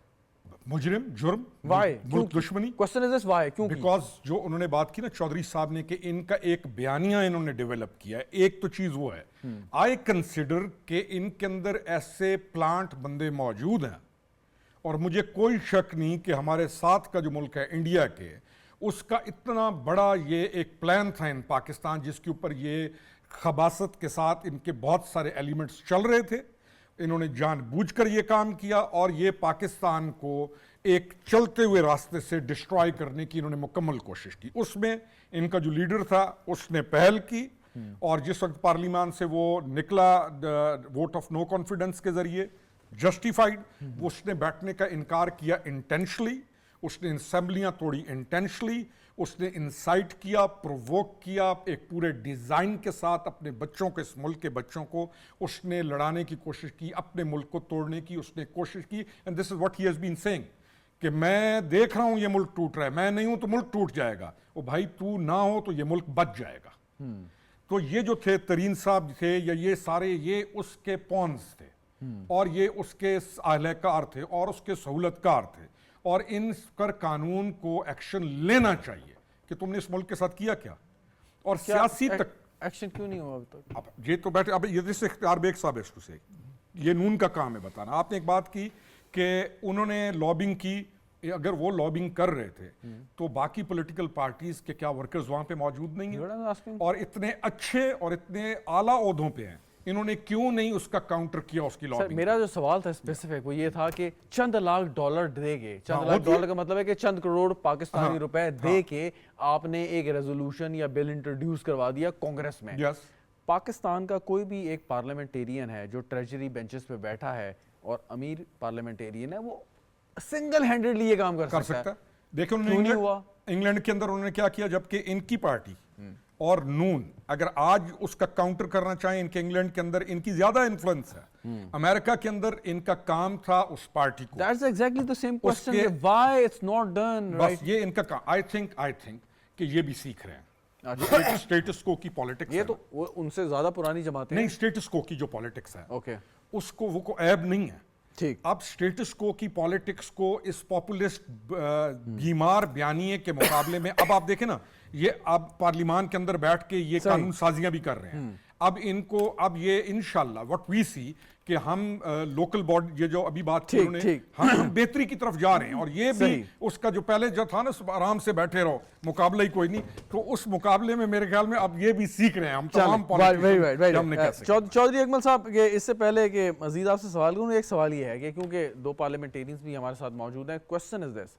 مجرم، جرم، وائی؟ ملک دشمنی، کوسچن از دس وائی؟ کیوں؟ بیکاز جو انہوں نے بات کی نا چودھری صاحب نے کہ ان کا ایک بیانیہ انہوں نے ڈیولپ کیا ہے، ایک تو چیز وہ ہے، آئی کنسیڈر کہ ان کے اندر ایسے پلانٹ بندے موجود ہیں، اور مجھے کوئی شک نہیں کہ ہمارے ساتھ کا جو ملک ہے انڈیا کے، اس کا اتنا بڑا یہ ایک پلان تھا ان پاکستان، جس کے اوپر یہ خباثت کے ساتھ ان کے بہت سارے ایلیمنٹس چل رہے تھے، انہوں نے جان بوجھ کر یہ کام کیا، اور یہ پاکستان کو ایک چلتے ہوئے راستے سے ڈسٹرائے کرنے کی انہوں نے مکمل کوشش کی۔ اس میں ان کا جو لیڈر تھا اس نے پہل کی، اور جس وقت پارلیمان سے وہ نکلا ووٹ آف نو کانفیڈنس کے ذریعے، جسٹیفائیڈ، اس نے بیٹھنے کا انکار کیا انٹینشلی، اس نے اسمبلیاں توڑی انٹینشلی، اس نے انسائٹ کیا، پرووک کیا، ایک پورے ڈیزائن کے ساتھ اپنے بچوں کو، اس ملک کے بچوں کو اس نے لڑانے کی کوشش کی، اپنے ملک کو توڑنے کی اس نے کوشش کی۔ And this is what he has been saying کہ میں دیکھ رہا ہوں یہ ملک ٹوٹ رہا ہے، میں نہیں ہوں تو ملک ٹوٹ جائے گا، او بھائی تو نہ ہو تو یہ ملک بچ جائے گا۔ تو یہ جو تھے ترین صاحب تھے، یا یہ سارے یہ اس کے پونز تھے، اور یہ اس کے اہلِ کار تھے، اور اس کے سہولت کار تھے، اور ان پر قانون کو ایکشن لینا چاہیے کہ تم نے اس ملک کے ساتھ کیا کیا، اور سیاسی تک ایکشن کیوں نہیں ہوا اب تک؟ اب یہ تو بیٹھے، اب یہ جس اختیار بیگ صاحب ہے، یہ نون کا کام ہے بتانا۔ آپ نے ایک بات کی کہ انہوں نے لابنگ کی اگر وہ لابنگ کر رہے تھے تو باقی پولیٹیکل پارٹیز کے کیا ورکرز وہاں پہ موجود نہیں ہیں؟ اور اتنے اچھے اور اتنے اعلیٰ عہدوں پہ ہیں، انہوں نے کیوں نہیں اس کا کاؤنٹر کیا، اس کی سر لابنگ؟ میرا جو سوال تھا اسپیسیفک وہ یہ تھا کہ چند لاکھ ڈالر دے گے، چند لاکھ ڈالر کا مطلب ہے کہ چند کروڑ پاکستانی روپے دے کے آپ نے ایک ریزولوشن یا بل انٹروڈیوس کروا دیا کانگریس میں. یس، پاکستان کا کوئی بھی ایک پارلیمنٹیرین ہے جو ٹریجری بینچز پہ بیٹھا ہے اور امیر پارلیمنٹیرین ہے، وہ سنگل ہینڈڈلی یہ کام کر سکتا ہے. دیکھیں کیوں نہیں ہوا؟ انگلینڈ کے اندر انہوں نے کیا کیا، جبکہ ان کی پارٹی اور نون اگر آج اس کا کاؤنٹر کرنا چاہیں، ان کے انگلینڈ کے اندر ان کی زیادہ انفلوئنس ہے، امریکہ کے اندر ان کا کام تھا اس پارٹی کو. That's exactly the same question کہ why it's not done, بس right? یہ ان کا کام، آئی تھنک کہ یہ بھی سیکھ رہے ہیں اسٹیٹس کو کی پالیٹکس. یہ تو ان سے زیادہ پرانی جماعتیں نہیں، اسٹیٹس کو کی جو پالیٹکس ہے اوکے اس کو وہ کو عیب نہیں ہے. ٹھیک. اب اسٹیٹس کو کی پالیٹکس کو اس پاپولسٹ بیمار بیانیے کے مقابلے میں اب آپ دیکھیں نا، یہ اب پارلیمان کے اندر بیٹھ کے یہ قانون سازیاں بھی کر رہے ہیں. اب ان کو اب یہ انشاءاللہ وٹ وی سی کہ ہم لوکل باڈی، یہ جو ابھی بات کی انہوں نے، ہم بہتری کی طرف جا رہے ہیں. اور یہ بھی اس کا جو پہلے جو تھا نا آرام سے بیٹھے رہو، مقابلہ ہی کوئی نہیں، تو اس مقابلے میں میرے خیال میں اب یہ بھی سیکھ رہے ہیں ہم تمام چودھری اکمل صاحب. اس سے پہلے کہ مزید آپ سے سوال کروں، ایک سوال یہ ہے کہ کیونکہ دو پارلیمنٹیرینز بھی ہمارے ساتھ موجود ہیں، کوسچن از دس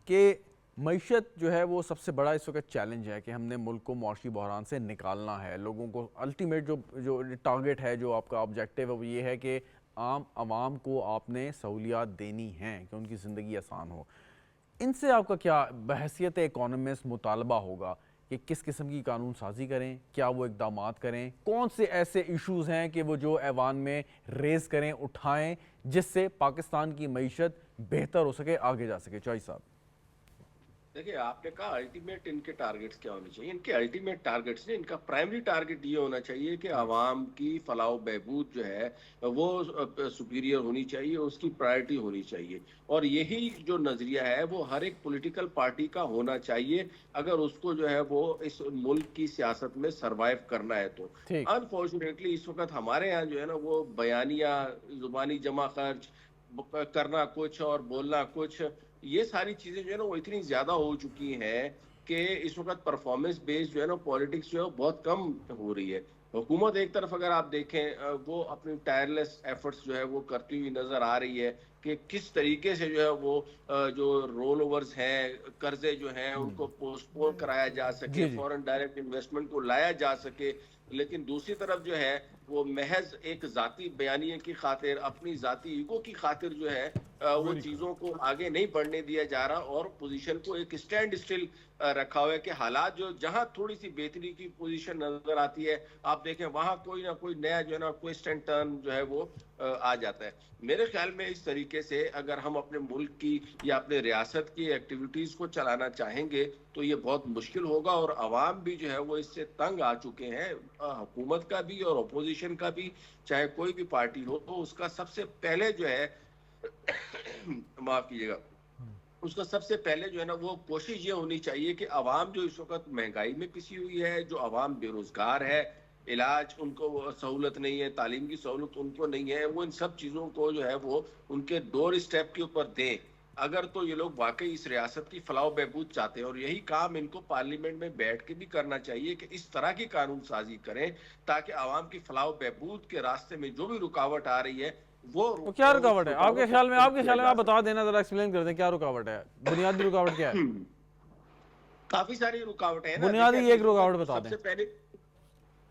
کہ معیشت جو ہے وہ سب سے بڑا اس وقت چیلنج ہے کہ ہم نے ملک کو معاشی بحران سے نکالنا ہے. لوگوں کو الٹیمیٹ جو ٹارگٹ ہے، جو آپ کا آبجیکٹیو ہے، وہ یہ ہے کہ عام عوام کو آپ نے سہولیات دینی ہیں کہ ان کی زندگی آسان ہو. ان سے آپ کا کیا بحیثیت اکانومسٹ مطالبہ ہوگا کہ کس قسم کی قانون سازی کریں، کیا وہ اقدامات کریں، کون سے ایسے ایشوز ہیں کہ وہ جو ایوان میں ریز کریں، اٹھائیں، جس سے پاکستان کی معیشت بہتر ہو سکے، آگے جا سکے؟ چوہی صاحب دیکھیں، آپ نے کہا الٹیمیٹ ان کے ٹارگٹس کیا ہونے چاہیے. ان کے الٹیمیٹ ٹارگٹس نے، ان کا پرائمری ٹارگٹ یہ ہونا چاہیے کہ عوام کی فلاح و بہبود جو ہے وہ سپیریئر ہونی چاہیے، اس کی پرائرٹی ہونی چاہیے. اور یہی جو نظریہ ہے وہ ہر ایک پولیٹیکل پارٹی کا ہونا چاہیے اگر اس کو جو ہے وہ اس ملک کی سیاست میں سروائیو کرنا ہے تو. انفارچونیٹلی اس وقت ہمارے ہاں جو ہے نا وہ بیانیہ، زبانی جمع خرچ کرنا کچھ اور بولنا کچھ، یہ ساری چیزیں جو ہے نا وہ اتنی زیادہ ہو چکی ہیں کہ اس وقت پرفارمنس بیس جو ہے نا پالیٹکس جو ہے بہت کم ہو رہی ہے. حکومت ایک طرف اگر آپ دیکھیں وہ اپنی ٹائرلیس ایفرٹس جو ہے وہ کرتی ہوئی نظر آ رہی ہے کہ کس طریقے سے جو ہے وہ جو رول اوورز ہیں، قرضے جو ہیں ان کو پوسٹ پون کرایا جا سکے، فورن ڈائریکٹ انویسٹمنٹ کو لایا جا سکے. لیکن دوسری طرف جو ہے وہ محض ایک ذاتی بیانیے کی خاطر، اپنی ذاتی ایگو کی خاطر جو ہے وہ چیزوں کو آگے نہیں بڑھنے دیا جا رہا اور پوزیشن کو ایک اسٹینڈ اسٹل رکھا ہوا ہے کہ حالات جو جہاں تھوڑی سی بہتری کی پوزیشن نظر آتی ہے، آپ دیکھیں وہاں کوئی نہ کوئی نیا جو ہے نا ٹوسٹ اینڈ ٹرن جو ہے وہ آ جاتا ہے. میرے خیال میں اس طریقے سے اگر ہم اپنے ملک کی یا اپنے ریاست کی ایکٹیویٹیز کو چلانا چاہیں گے تو یہ بہت مشکل ہوگا. اور عوام بھی جو ہے وہ اس سے تنگ آ چکے ہیں، حکومت کا بھی اور اپوزیشن کا بھی، چاہے کوئی بھی پارٹی ہو. تو اس کا سب سے پہلے جو ہے معاف کیجیے گا، اس کا سب سے پہلے جو ہے نا وہ کوشش یہ ہونی چاہیے کہ عوام جو اس وقت مہنگائی میں پسی ہوئی ہے، جو عوام بے روزگار ہے، علاج ان کو سہولت نہیں ہے، تعلیم کی سہولت ان کو نہیں ہے، وہ ان سب چیزوں کو جو ہے وہ ان کے ڈور اسٹیپ کے اوپر دیں. اگر تو یہ لوگ واقعی اس ریاست کی فلاح و بہبود چاہتے ہیں، اور یہی کام ان کو پارلیمنٹ میں بیٹھ کے بھی کرنا چاہیے کہ اس طرح کی قانون سازی کریں تاکہ عوام کی فلاح و بہبود کے راستے میں جو بھی رکاوٹ آ رہی ہے وہ کیا رکاوٹ ہے آپ کے خیال میں؟ آپ بتا دینا، ذرا ایکسپلین کر دیں کیا رکاوٹ ہے، بنیادی رکاوٹ کیا ہے؟ کافی ساری رکاوٹیں ہیں. بنیادی ایک رکاوٹ بتا دیں. سب سے پہلے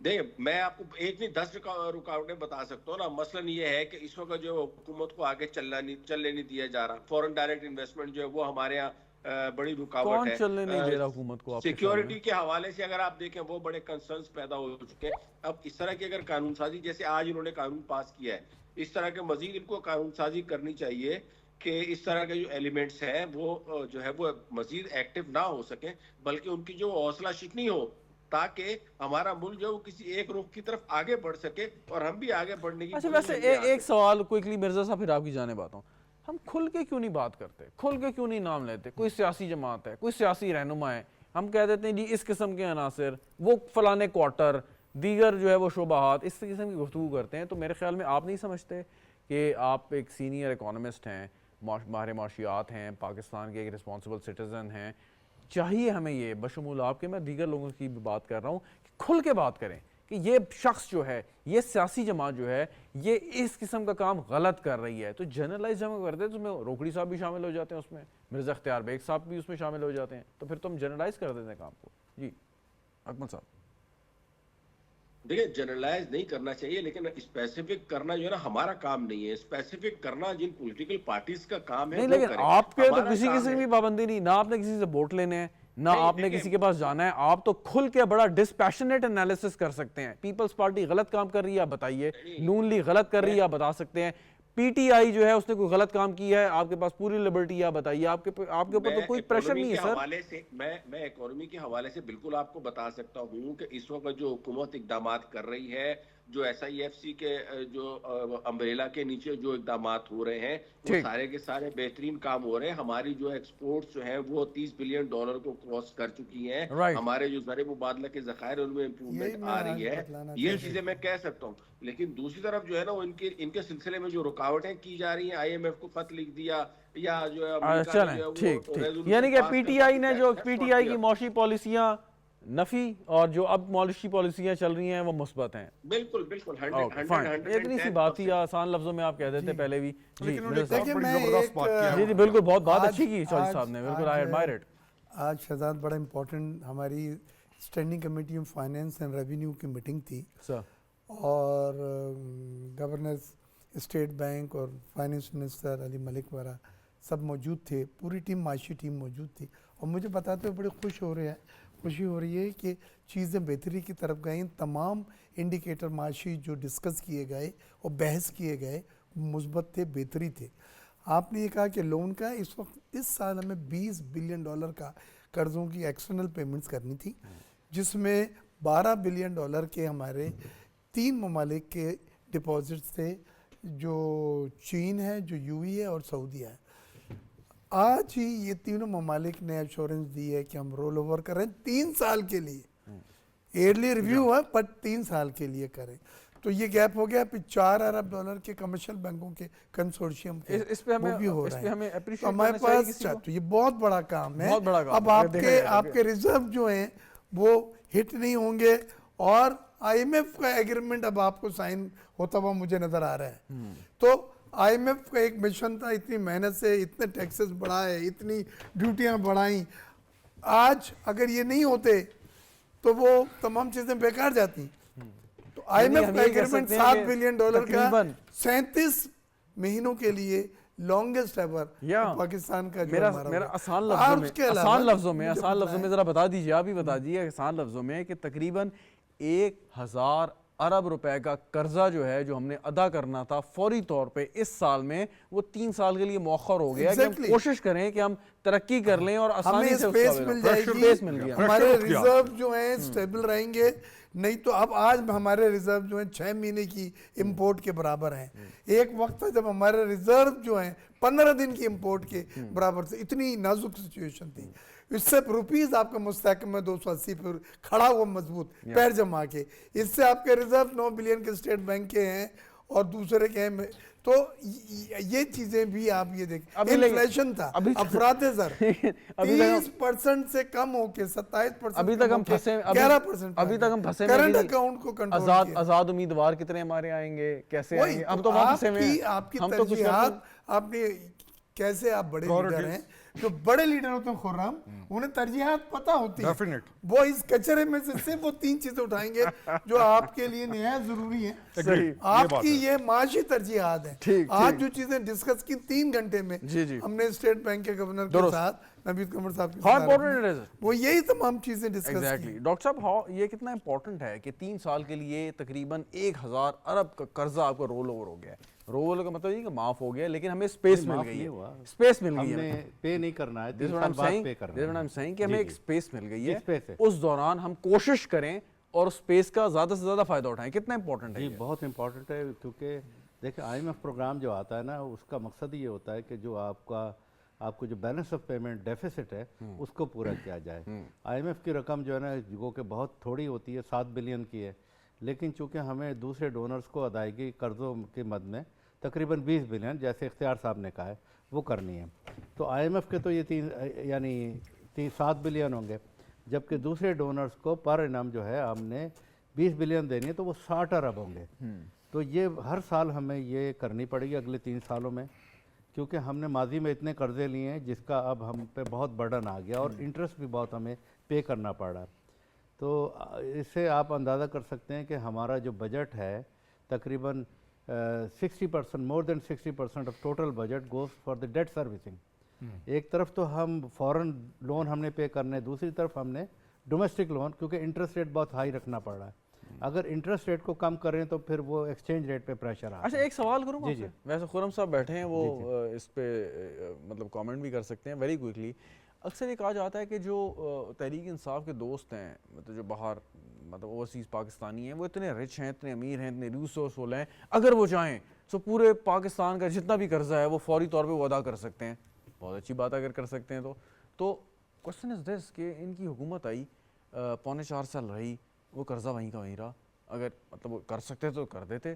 دیکھیں، میں آپ کو ایک نہیں 10 رکاوٹیں بتا سکتا ہوں نا. مثلاً یہ ہے کہ اس وقت جو حکومت کو آگے چلنے نہیں دیا جا رہا، فورن ڈائریکٹ انویسٹمنٹ جو ہے وہ ہمارے یہاں بڑی رکاوٹ ہے. کون چلنے نہیں دے رہا حکومت کو؟ سیکیورٹی کے حوالے سے اگر آپ دیکھیں وہ بڑے کنسرنز پیدا ہو چکے ہیں. اب اس طرح کی اگر قانون سازی، جیسے آج انہوں نے قانون پاس کیا ہے، اس طرح کے مزید ان کو قانون سازی کرنی چاہیے کہ اس طرح کے جو ایلیمنٹس ہیں وہ جو ہے وہ مزید ایکٹیو نہ ہو سکیں، بلکہ ان کی جو حوصلہ شکنی ہو تاکہ ہمارا ملک جو کسی ایک رخ کی طرف آگے بڑھ سکے اور ہم بھی آگے بڑھنے کی. اچھا، ویسے ایک سوال کوئکلی مرزا صاحب، پھر آپ کی جانب آتا ہوں. ہم کھل کے کیوں نہیں بات کرتے، کھل کے کیوں نہیں نام لیتے؟ کوئی سیاسی جماعت ہے، کوئی سیاسی رہنما ہے، ہم کہہ دیتے ہیں جی اس قسم کے عناصر، وہ فلانے کوارٹر، دیگر جو ہے وہ شعبہات، اس قسم کی گفتگو کرتے ہیں. تو میرے خیال میں آپ نہیں سمجھتے کہ آپ ایک سینئر اکانومسٹ ہیں، ماہر معاشیات ہیں, پاکستان کے ایک رسپانسبل سٹیزن ہیں, چاہیے ہمیں یہ بشمول آپ کے, میں دیگر لوگوں کی بھی بات کر رہا ہوں, کہ کھل کے بات کریں کہ یہ شخص جو ہے, یہ سیاسی جماعت جو ہے, یہ اس قسم کا کام غلط کر رئی ہے. تو جنرلائز ہم کرتے ہیں تو اس میں روکڑی صاحب بھی شامل ہو جاتے ہیں, اس میں مرزا اختیار بیگ صاحب بھی اس میں شامل ہو جاتے ہیں, تو پھر تو ہم جنرلائز کر دیتے ہیں کام کو. جی اکمل صاحب. دیکھیں جنرلائز نہیں کرنا چاہیے, لیکن اسپیسیفک کرنا جو ہے نا ہمارا کام نہیں ہے. اسپیسیفک کرنا جن پولیٹیکل پارٹیز کا کام ہے نہیں, وہ لیکن کریں. آپ کے تو ہمارا کسی کام قسم ہے- کی پابندی نہیں, نہ آپ نے کسی سے ووٹ لینے ہیں, نہ نہیں، آپ نے دیکھیں- کسی کے پاس جانا ہے. آپ تو کھل کے بڑا ڈسپیشنیٹ انالیسس کر سکتے ہیں. پیپلز پارٹی غلط کام کر رہی ہے آپ بتائیے, نون لیگ غلط کر رہی ہے آپ بتا سکتے ہیں, پی ٹی آئی جو ہے اس نے کوئی غلط کام کیا ہے, آپ کے پاس پوری لبرٹی ہے, آپ بتائیے. آپ کے اوپر تو کوئی پریشر نہیں ہے سر. میں اکانومی کے حوالے سے بالکل آپ کو بتا سکتا ہوں کہ اس وقت جو حکومت اقدامات کر رہی ہے, جو ایس آئی ایف سی کے جو امبریلا کے نیچے جو اقدامات ہو رہے ہیں, وہ سارے کے سارے بہترین کام ہو رہے ہیں. ہماری جو ایکسپورٹس جو ہیں وہ $30 بلین کو کراس کر چکی ہیں. ہمارے جو زر مبادلہ کے ذخائر ان میں امپروومنٹ آ رہی ہے. یہ چیزیں میں کہہ سکتا ہوں. لیکن دوسری طرف جو ہے نا وہ ان کے سلسلے میں جو رکاوٹیں کی جا رہی ہیں, آئی ایم ایف کو خط لکھ دیا, یا جو ہے امریکہ نے جو ہے وہ ریزولوشن یعنی کہ پاس پی کر ٹی دیا. آئی نے جو That's P not T I fair. کی معاشی پالیسیاں نفی, اور جو اب معاشی پالیسیاں چل رہی ہیں وہ مثبت ہیں. بالکل بالکل یہ اتنی سی بات تھی, آسان لفظوں میں آپ کہہ دیتے پہلے بھی. جی لیکن انہوں نے مرزا صاحب. بڑی میں زبردست ایک بات کیا ہے. جی بالکل, بہت بات اچھی کی چوہدری صاحب نے, بالکل آئی ایڈمائر اٹ. آج شہزاد بڑا امپورٹنٹ ہماری standing committee of finance and revenue کی میٹنگ تھی, اور گورنر اسٹیٹ بینک اور فائنینس منسٹر علی ملک وغیرہ سب موجود تھے, پوری ٹیم, معاشی ٹیم موجود تھی. اور مجھے بتاتے ہوئے بڑی خوشی ہو رہی ہے کہ چیزیں بہتری کی طرف گئیں. تمام انڈیکیٹر معاشی جو ڈسکس کیے گئے اور بحث کیے گئے مثبت تھے, بہتری تھے. آپ نے یہ کہا کہ لون کا اس وقت اس سال ہمیں $20 بلین کا قرضوں کی ایکسٹرنل پیمنٹس کرنی تھی, جس میں $12 بلین کے ہمارے 3 ممالک کے ڈپازٹس تھے, جو چین ہے, جو یو اے ہے اور سعودیہ ہے. آج ہی یہ تینوں ممالک نے ایشورنس دی ہے کہ ہم رول اوور کر رہے ہیں 3 سال کے لیے. ایئرلی ریویو ہے پر 3 سال کے لیے کریں. تو یہ گیپ ہو گیا. پھر $4 ارب کے کمرشل بینکوں کے کنسورشیم کے وہ بھی ہو رہے ہیں. تو ہمارے پاس تو یہ بہت بڑا کام ہے. اب آپ کے ریزرو جو ہیں وہ ہٹ نہیں ہوں گے, اور آئی ایم ایف کا ایگریمنٹ اب آپ کو سائن ہوتا ہوا مجھے نظر آ رہا ہے. تو آئی ایم ایف کا ایک مشن تھا, اتنی محنت سے اتنے ٹیکسز بڑھائے, اتنی ڈیوٹیاں بڑھائیں. آج اگر یہ نہیں ہوتے تو وہ تمام چیزیں بیکار جاتی. تو آئی ایم ایف کا ایگریمنٹ $7 بلین کا 37 مہینوں کے لیے لانگسٹ ایور پاکستان کا جو میرا آسان لفظوں میں ذرا بتا دیجیے, آپ ہی بتا دیجیے آسان لفظوں میں, کہ تقریباً 1000 ارب روپے کا قرضہ جو ہے, جو ہم نے ادا کرنا تھا فوری طور پہ اس سال میں, وہ 3 سال کے لیے مؤخر ہو گیا. کہ ہم کوشش کریں کہ ہم ترقی کر لیں اور آسانی سے اسپیس مل جائے گی, ہمارے ریزرو جو ہیں اسٹیبل رہیں گے. نہیں تو اب آج ہمارے ریزرو جو ہیں 6 مہینے کی امپورٹ کے برابر ہیں. ایک وقت تھا جب ہمارے ریزرو جو ہیں 15 دن کی امپورٹ کے برابر تھے. اتنی نازک سچویشن تھی. اس سے روپیز آپ کا مستحکم میں 280 پر کھڑا ہوا مضبوط پیر جما کے. اس سے آپ کے ریزرو 9 بلین کے اسٹیٹ بینک کے ہیں اور دوسرے کے ہیں. تو یہ چیزیں بھی آپ یہ دیکھیں. انفلیشن تھا, افراط زر 30% سے کم ہو کے 27%, ابھی تک ہم پھنسے کرنٹ اکاؤنٹ کو کنٹرول کیا. آزاد امیدوار کتنے ہمارے آئیں گے, کیسے آئیں گے, اب تو وہاں پھنسے ہوئے ہیں. آپ کی ترجیحات, آپ نے کیسے, آپ بڑے لیڈر ہیں, جو بڑے لیڈر ہوتے ہیں خرم, انہیں ترجیحات پتہ ہوتی ہیں. وہ اس کچرے میں سے صرف وہ 3 چیزیں اٹھائیں گے جو آپ کے لیے نہایت ضروری ہیں. آپ کی یہ معاشی ترجیحات ہیں. آج جو چیزیں ڈسکس کی 3 گھنٹے میں ہم نے اسٹیٹ بینک کے گورنر کے ساتھ, نوید قمر صاحب کے ساتھ, وہ یہی تمام چیزیں ڈسکس کی. ڈاکٹر صاحب, یہ کتنا امپورٹنٹ ہے کہ 3 سال کے لیے تقریباً 1000 ارب کا قرضہ آپ کا رول اوور ہو گیا ہے. رول اوور کا مطلب یہ کہ معاف ہو گیا, لیکن ہمیں سپیس مل گئی ہے. سپیس مل گئی ہے, ہم نے پے نہیں کرنا ہے, 3 سال بعد پے کرنا ہے. کہ ہمیں ایک سپیس مل گئی ہے, اس دوران ہم کوشش کریں اور سپیس کا زیادہ سے زیادہ فائدہ اٹھائیں. کتنا امپورٹنٹ ہے یہ؟ بہت امپورٹنٹ ہے, کیونکہ دیکھیں آئی ایم ایف پروگرام جو آتا ہے نا, اس کا مقصد یہ ہوتا ہے کہ جو آپ کو جو بیلنس آف پیمنٹ ڈیفیسٹ ہے اس کو پورا کیا جائے. آئی ایم ایف کی رقم جو ہے نا, جو کہ بہت تھوڑی ہوتی ہے, 7 بلین کی ہے, لیکن چونکہ ہمیں دوسرے ڈونرز کو ادائیگی قرضوں کے مد میں تقریباً 20 بلین, جیسے اختیار صاحب نے کہا ہے, وہ کرنی ہے. تو IMF کے تو یہ 7 بلین ہوں گے, جبکہ دوسرے ڈونرز کو پر انم جو ہے ہم نے 20 بلین دینی ہے, تو وہ 60 ارب ہوں گے. تو یہ ہر سال ہمیں یہ کرنی پڑے گی اگلے 3 سالوں میں, کیونکہ ہم نے ماضی میں اتنے قرضے لیے ہیں جس کا اب ہم پہ بہت برڈن آ گیا, اور انٹرسٹ بھی بہت ہمیں پے کرنا پڑ رہا. تو اس سے آپ اندازہ کر سکتے ہیں کہ ہمارا جو بجٹ ہے تقریباً 60%, مور دین 60% of total budget goes for the date servicing. ایک طرف تو ہم فورن لون ہم نے پے کرنے, دوسری طرف ہم نے ڈومیسٹک لون, کیونکہ انٹرسٹ ریٹ بہت ہائی رکھنا پڑ رہا ہے. اگر انٹرسٹ ریٹ کو کم کریں تو پھر وہ ایکسچینج ریٹ پہ پریشر آتا ہے. اچھا ایک سوال کروں گا ویسے خرم صاحب بیٹھے ہیں, وہ اس پہ مطلب کامنٹ بھی کر سکتے ہیں ویری کوئکلی. اکثر یہ کہا جاتا ہے کہ جو تحریک انصاف کے دوست ہیں, مطلب جو باہر مطلب اوورسیز پاکستانی ہیں, وہ اتنے رچ ہیں, اتنے امیر ہیں, اتنے ریسورسفل ہیں, اگر وہ چاہیں تو پورے پاکستان کا جتنا بھی قرضہ ہے وہ فوری طور پہ وہ ادا کر سکتے ہیں. بہت اچھی بات اگر کر سکتے ہیں تو کوشچن از دس کہ ان کی حکومت آئی 4.25 سال رہی, وہ قرضہ وہیں کا وہیں رہا. اگر مطلب وہ کر سکتے تو کر دیتے.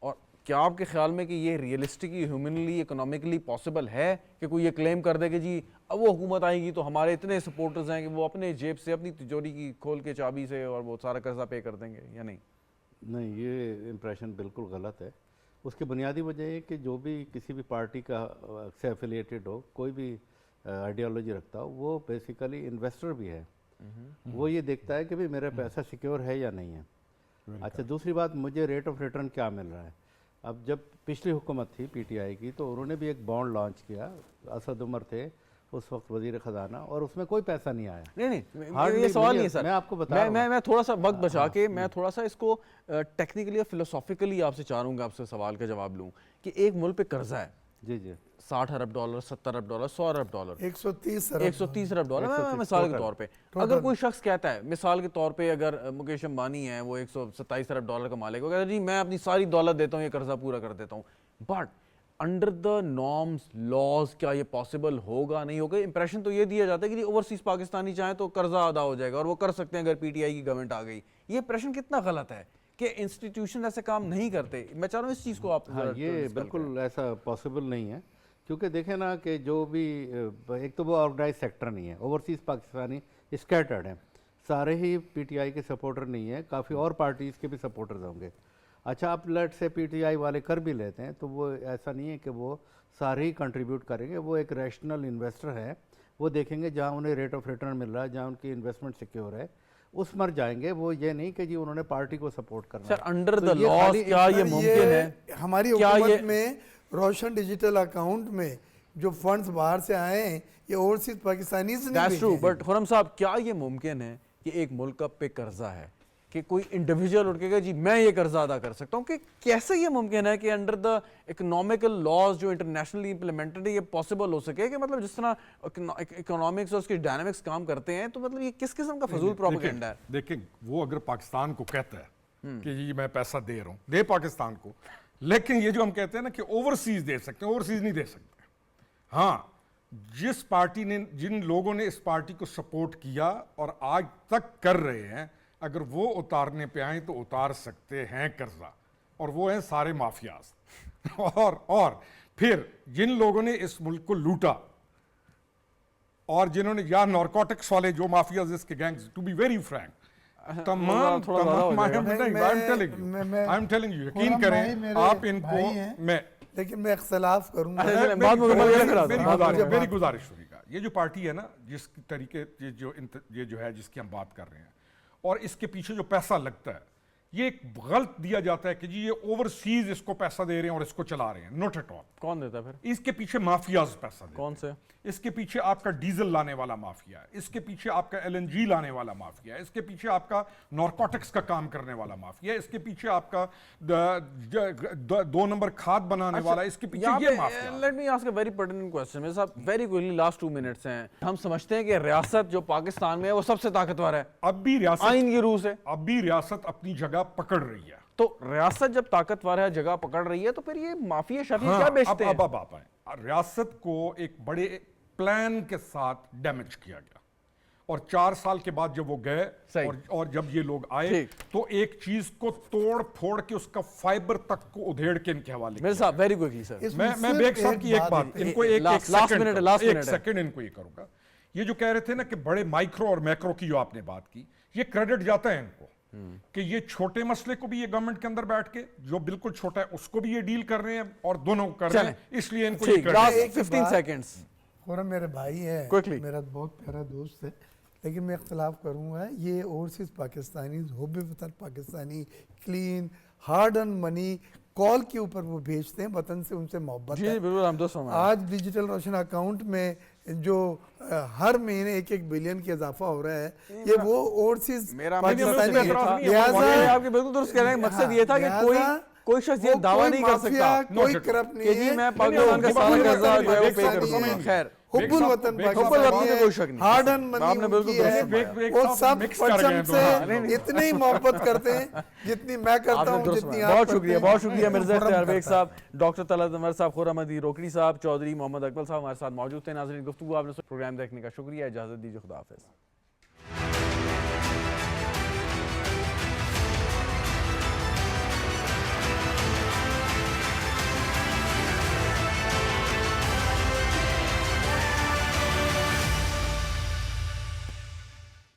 اور کیا آپ کے خیال میں کہ یہ ریئلسٹکلی, ہیومنلی, اکنامکلی پاسبل ہے کہ کوئی یہ کلیم کر دے کہ جی اب وہ حکومت آئے گی تو ہمارے اتنے سپورٹرز ہیں کہ وہ اپنے جیب سے, اپنی تجوری کی کھول کے چابی سے, اور وہ سارا قرضہ پے کر دیں گے, یا نہیں؟ نہیں, یہ امپریشن بالکل غلط ہے. اس کی بنیادی وجہ یہ کہ جو بھی کسی بھی پارٹی کا سے ایفیلیٹڈ ہو, کوئی بھی آئیڈیالوجی رکھتا ہو, وہ بیسیکلی انویسٹر بھی ہے. وہ یہ دیکھتا ہے کہ بھی میرا پیسہ سیکیور ہے یا نہیں ہے. اچھا, دوسری بات, مجھے ریٹ آف ریٹرن کیا مل رہا ہے. اب جب پچھلی حکومت تھی PTI کی, تو انہوں نے بھی ایک بانڈ لانچ کیا, اسد عمر تھے اس وقت وزیر خزانہ, اور اس میں کوئی پیسہ نہیں آیا. نہیں یہ سوال نہیں ہے سر, میں آپ کو بتا رہا ہوں. میں تھوڑا سا وقت بچا کے میں تھوڑا سا اس کو ٹیکنیکلی اور فلسافیکلی آپ سے چاہوں گا, آپ سے سوال کا جواب لوں کہ ایک ملک پہ قرضہ ہے جی جی 60 ارب ڈالر, 70 ارب ڈالر, 100 ارب ڈالر, 130 ارب ڈالر, میں مثال کے طور پہ, اگر کوئی شخص کہتا ہے مثال کے طور پہ, اگر مکیش امبانی ہے وہ 127 ارب ڈالر کا مالک, وہ کہتا ہے جی میں اپنی ساری دولت دیتا ہوں, یہ قرضہ پورا کر دیتا ہوں, but under the norms laws کیا یہ پاسبل ہوگا, نہیں ہوگا؟ امپریشن تو یہ دیا جاتا ہے کہ اوورسیز پاکستانی چاہیں تو قرضہ ادا ہو جائے گا, اور وہ کر سکتے ہیں اگر PTI کی گورنمنٹ آ گئی. یہ امپریشن کتنا غلط ہے کہ انسٹیٹیوشن ایسے کام نہیں کرتے؟ میں چاہ رہا ہوں اس چیز کو آپ, یہ بالکل ایسا پاسبل نہیں ہے. کیونکہ دیکھیں نا کہ جو بھی, ایک تو وہ آرگنائز سیکٹر نہیں ہے, اوورسیز پاکستانی اسکیٹرڈ ہیں, سارے ہی PTI کے سپورٹر نہیں ہیں, کافی اور پارٹیز کے بھی سپورٹرز ہوں گے. اچھا, آپ لیٹ سے PTI والے کر بھی لیتے ہیں, تو وہ ایسا نہیں ہے کہ وہ سارے ہی کنٹریبیوٹ کریں گے. وہ ایک ریشنل انویسٹر ہے, وہ دیکھیں گے جہاں انہیں ریٹ آف ریٹرن مل رہا ہے, جہاں ان کی انویسٹمنٹ سیکیور ہے, اس مر جائیں گے. وہ یہ نہیں کہ جی انہوں نے پارٹی کو سپورٹ کرنا ہے. سر انڈر دا لاز کیا یہ ممکن ہے؟ ہماری حکومت میں روشن ڈیجیٹل اکاؤنٹ میں جو فنڈز باہر سے آئے ہیں, یہ اوورسیز پاکستانیز نے That's true, بٹ خرم صاحب کیا یہ ممکن ہے کہ ایک ملک پہ قرضہ ہے کہ کوئی انڈیویجول اٹھ کے گا جی میں یہ قرضہ ادا کر سکتا ہوں, کہ کیسے یہ ممکن ہے کہ انڈر دا اکنامیکل لاز جو انٹرنیشنلی امپلیمنٹڈ ہے یہ پاسبل ہو سکے؟ کہ مطلب جس طرح اکنامکس اور اس کی ڈائنامکس کام کرتے ہیں, تو مطلب یہ کس قسم کا فضول پروپیگنڈا ہے؟ دیکھیں, وہ اگر پاکستان کو کہتا ہے کہ جی میں پیسہ دے رہا ہوں, دے پاکستان کو, لیکن یہ جو ہم کہتے ہیں نا کہ اوورسیز دے سکتے ہیں, اوورسیز نہیں دے سکتے. ہاں, جس پارٹی نے, جن لوگوں نے اس پارٹی کو سپورٹ کیا اور آج تک کر رہے ہیں, اگر وہ اتارنے پہ آئیں تو اتار سکتے ہیں قرضہ, اور وہ ہیں سارے مافیاز. اور پھر جن لوگوں نے اس ملک کو لوٹا, اور جنہوں نے, یا نارکوٹکس والے جو مافیاز اس کے gangs, to be very frank, تمام یقین کریں آپ ان کو, میں لیکن میں اختلاف کروں گا. میری گزارش ہوگی گا, یہ جو پارٹی ہے نا, جس طریقے یہ جو ہے جس کی ہم بات کر رہے ہیں, اور اس کے پیچھے جو پیسہ لگتا ہے, یہ ایک غلط دیا جاتا ہے کہ جی یہ اوورسیز اس کو پیسہ دے رہے ہیں اور اس کو چلا رہے ہیں. Not at all. کون دیتا ہے پھر؟ اس کے پیچھے مافیاز پیسہ دیتے ہیں. کون سے؟ اس کے پیچھے آپ کا ڈیزل لانے والا مافیا ہے, اس کے پیچھے آپ کا LNG لانے والا مافیا ہے, اس کے پیچھے آپ کا نارکوٹکس کا کام کرنے والا مافیا ہے, اس کے پیچھے آپ کا 2 نمبر کھاد بنانے والا, اس کے پیچھے یہ mafia. Let me ask a very pertinent question. میرے صاحب ویری کوئکلی, لاسٹ 2 منٹس ہیں. ہم سمجھتے ہیں کہ ریاست جو پاکستان میں ہے وہ سب سے طاقتور ہے, اب بھی ریاست آئین کی روح سے, اب بھی ریاست اپنی جگہ پکڑ رہی ہے. تو ریاست جب طاقتور ہے, جگہ پکڑ رہی ہے, تو پھر یہ مافیا شافیا کیا بیچتے ہیں؟ اب آپ آئیں. ریاست کو ایک بڑے پلان کے ساتھ ڈیمیج کیا گیا, اور 4 سال کے بعد جب وہ گئے صحیح۔ اور جب یہ لوگ آئے ٹھیک۔ تو ایک چیز کو توڑ پھوڑ کے اس کا فائبر تک کو ادھیڑ کے ان کے حوالے میرے صاحب ویری کوئکلی سر، اس میں میں صرف بیگ صاحب کی ایک بات ان کو ایک سیکنڈ ان کو یہ کروں گا. یہ جو کہہ رہے تھے نا کہ بڑے مائکرو اور میکرو کی جو آپ نے بات کی، یہ کریڈٹ جاتا ہے ان کو کہ یہ چھوٹے مسئلے کو بھی یہ گورنمنٹ کے اندر بیٹھ کے جو بالکل چھوٹا ہے اس کو بھی یہ ڈیل کر رہے ہیں اور دونوں کو کر رہے ہیں، اس لیے ان کو یہ لاسٹ 15 سیکنڈز. خورم میرے بھائی ہے، Quickly. میرا بہت پیارا دوست ہے، لیکن میں اختلاف کروں گا. یہ اوورسیز پاکستانی حب وطن پاکستانی کلین ہارڈ ارن منی کال کے اوپر وہ بھیجتے ہیں، وطن سے ان سے محبت جی ہے. بالکل ہم دوست ہمارے آج ڈیجیٹل روشن اکاؤنٹ میں جو ہر مہینے 1 بلین کی اضافہ ہو رہا ہے، یہ وہ اوورسیز پاکستانی ہے. آپ کے بالکل درست کہہ رہے ہیں، مقصد یہ تھا کہ کوئی شخص یہ دعویٰ نہیں کر سکتا کوئی کرپٹ نہیں کہ جی میں پاکستان کا سارا قرضہ جو ہے وہ پے کروں گا. خیر حب الوطن حب الوطن میں کوئی شک نہیں، ہارڈ ارن آپ نے بالکل درست منی وہ سب پرچم سے اتنے ہی محبت کرتے ہیں جتنی میں کرتا ہوں، جتنی آپ بہت کرتے شکریہ ہیں. بہت شکریہ مرزا خرم اختیار بیگ کرتا صاحب، ڈاکٹر طلعت انور صاحب، خرم عدی روکڑی صاحب، چودھری محمد اکمل صاحب ہمارے ساتھ موجود تھے. ناظرین گفتگو آپ نے پروگرام دیکھنے کا شکریہ، اجازت دیجیے، خدا حافظ.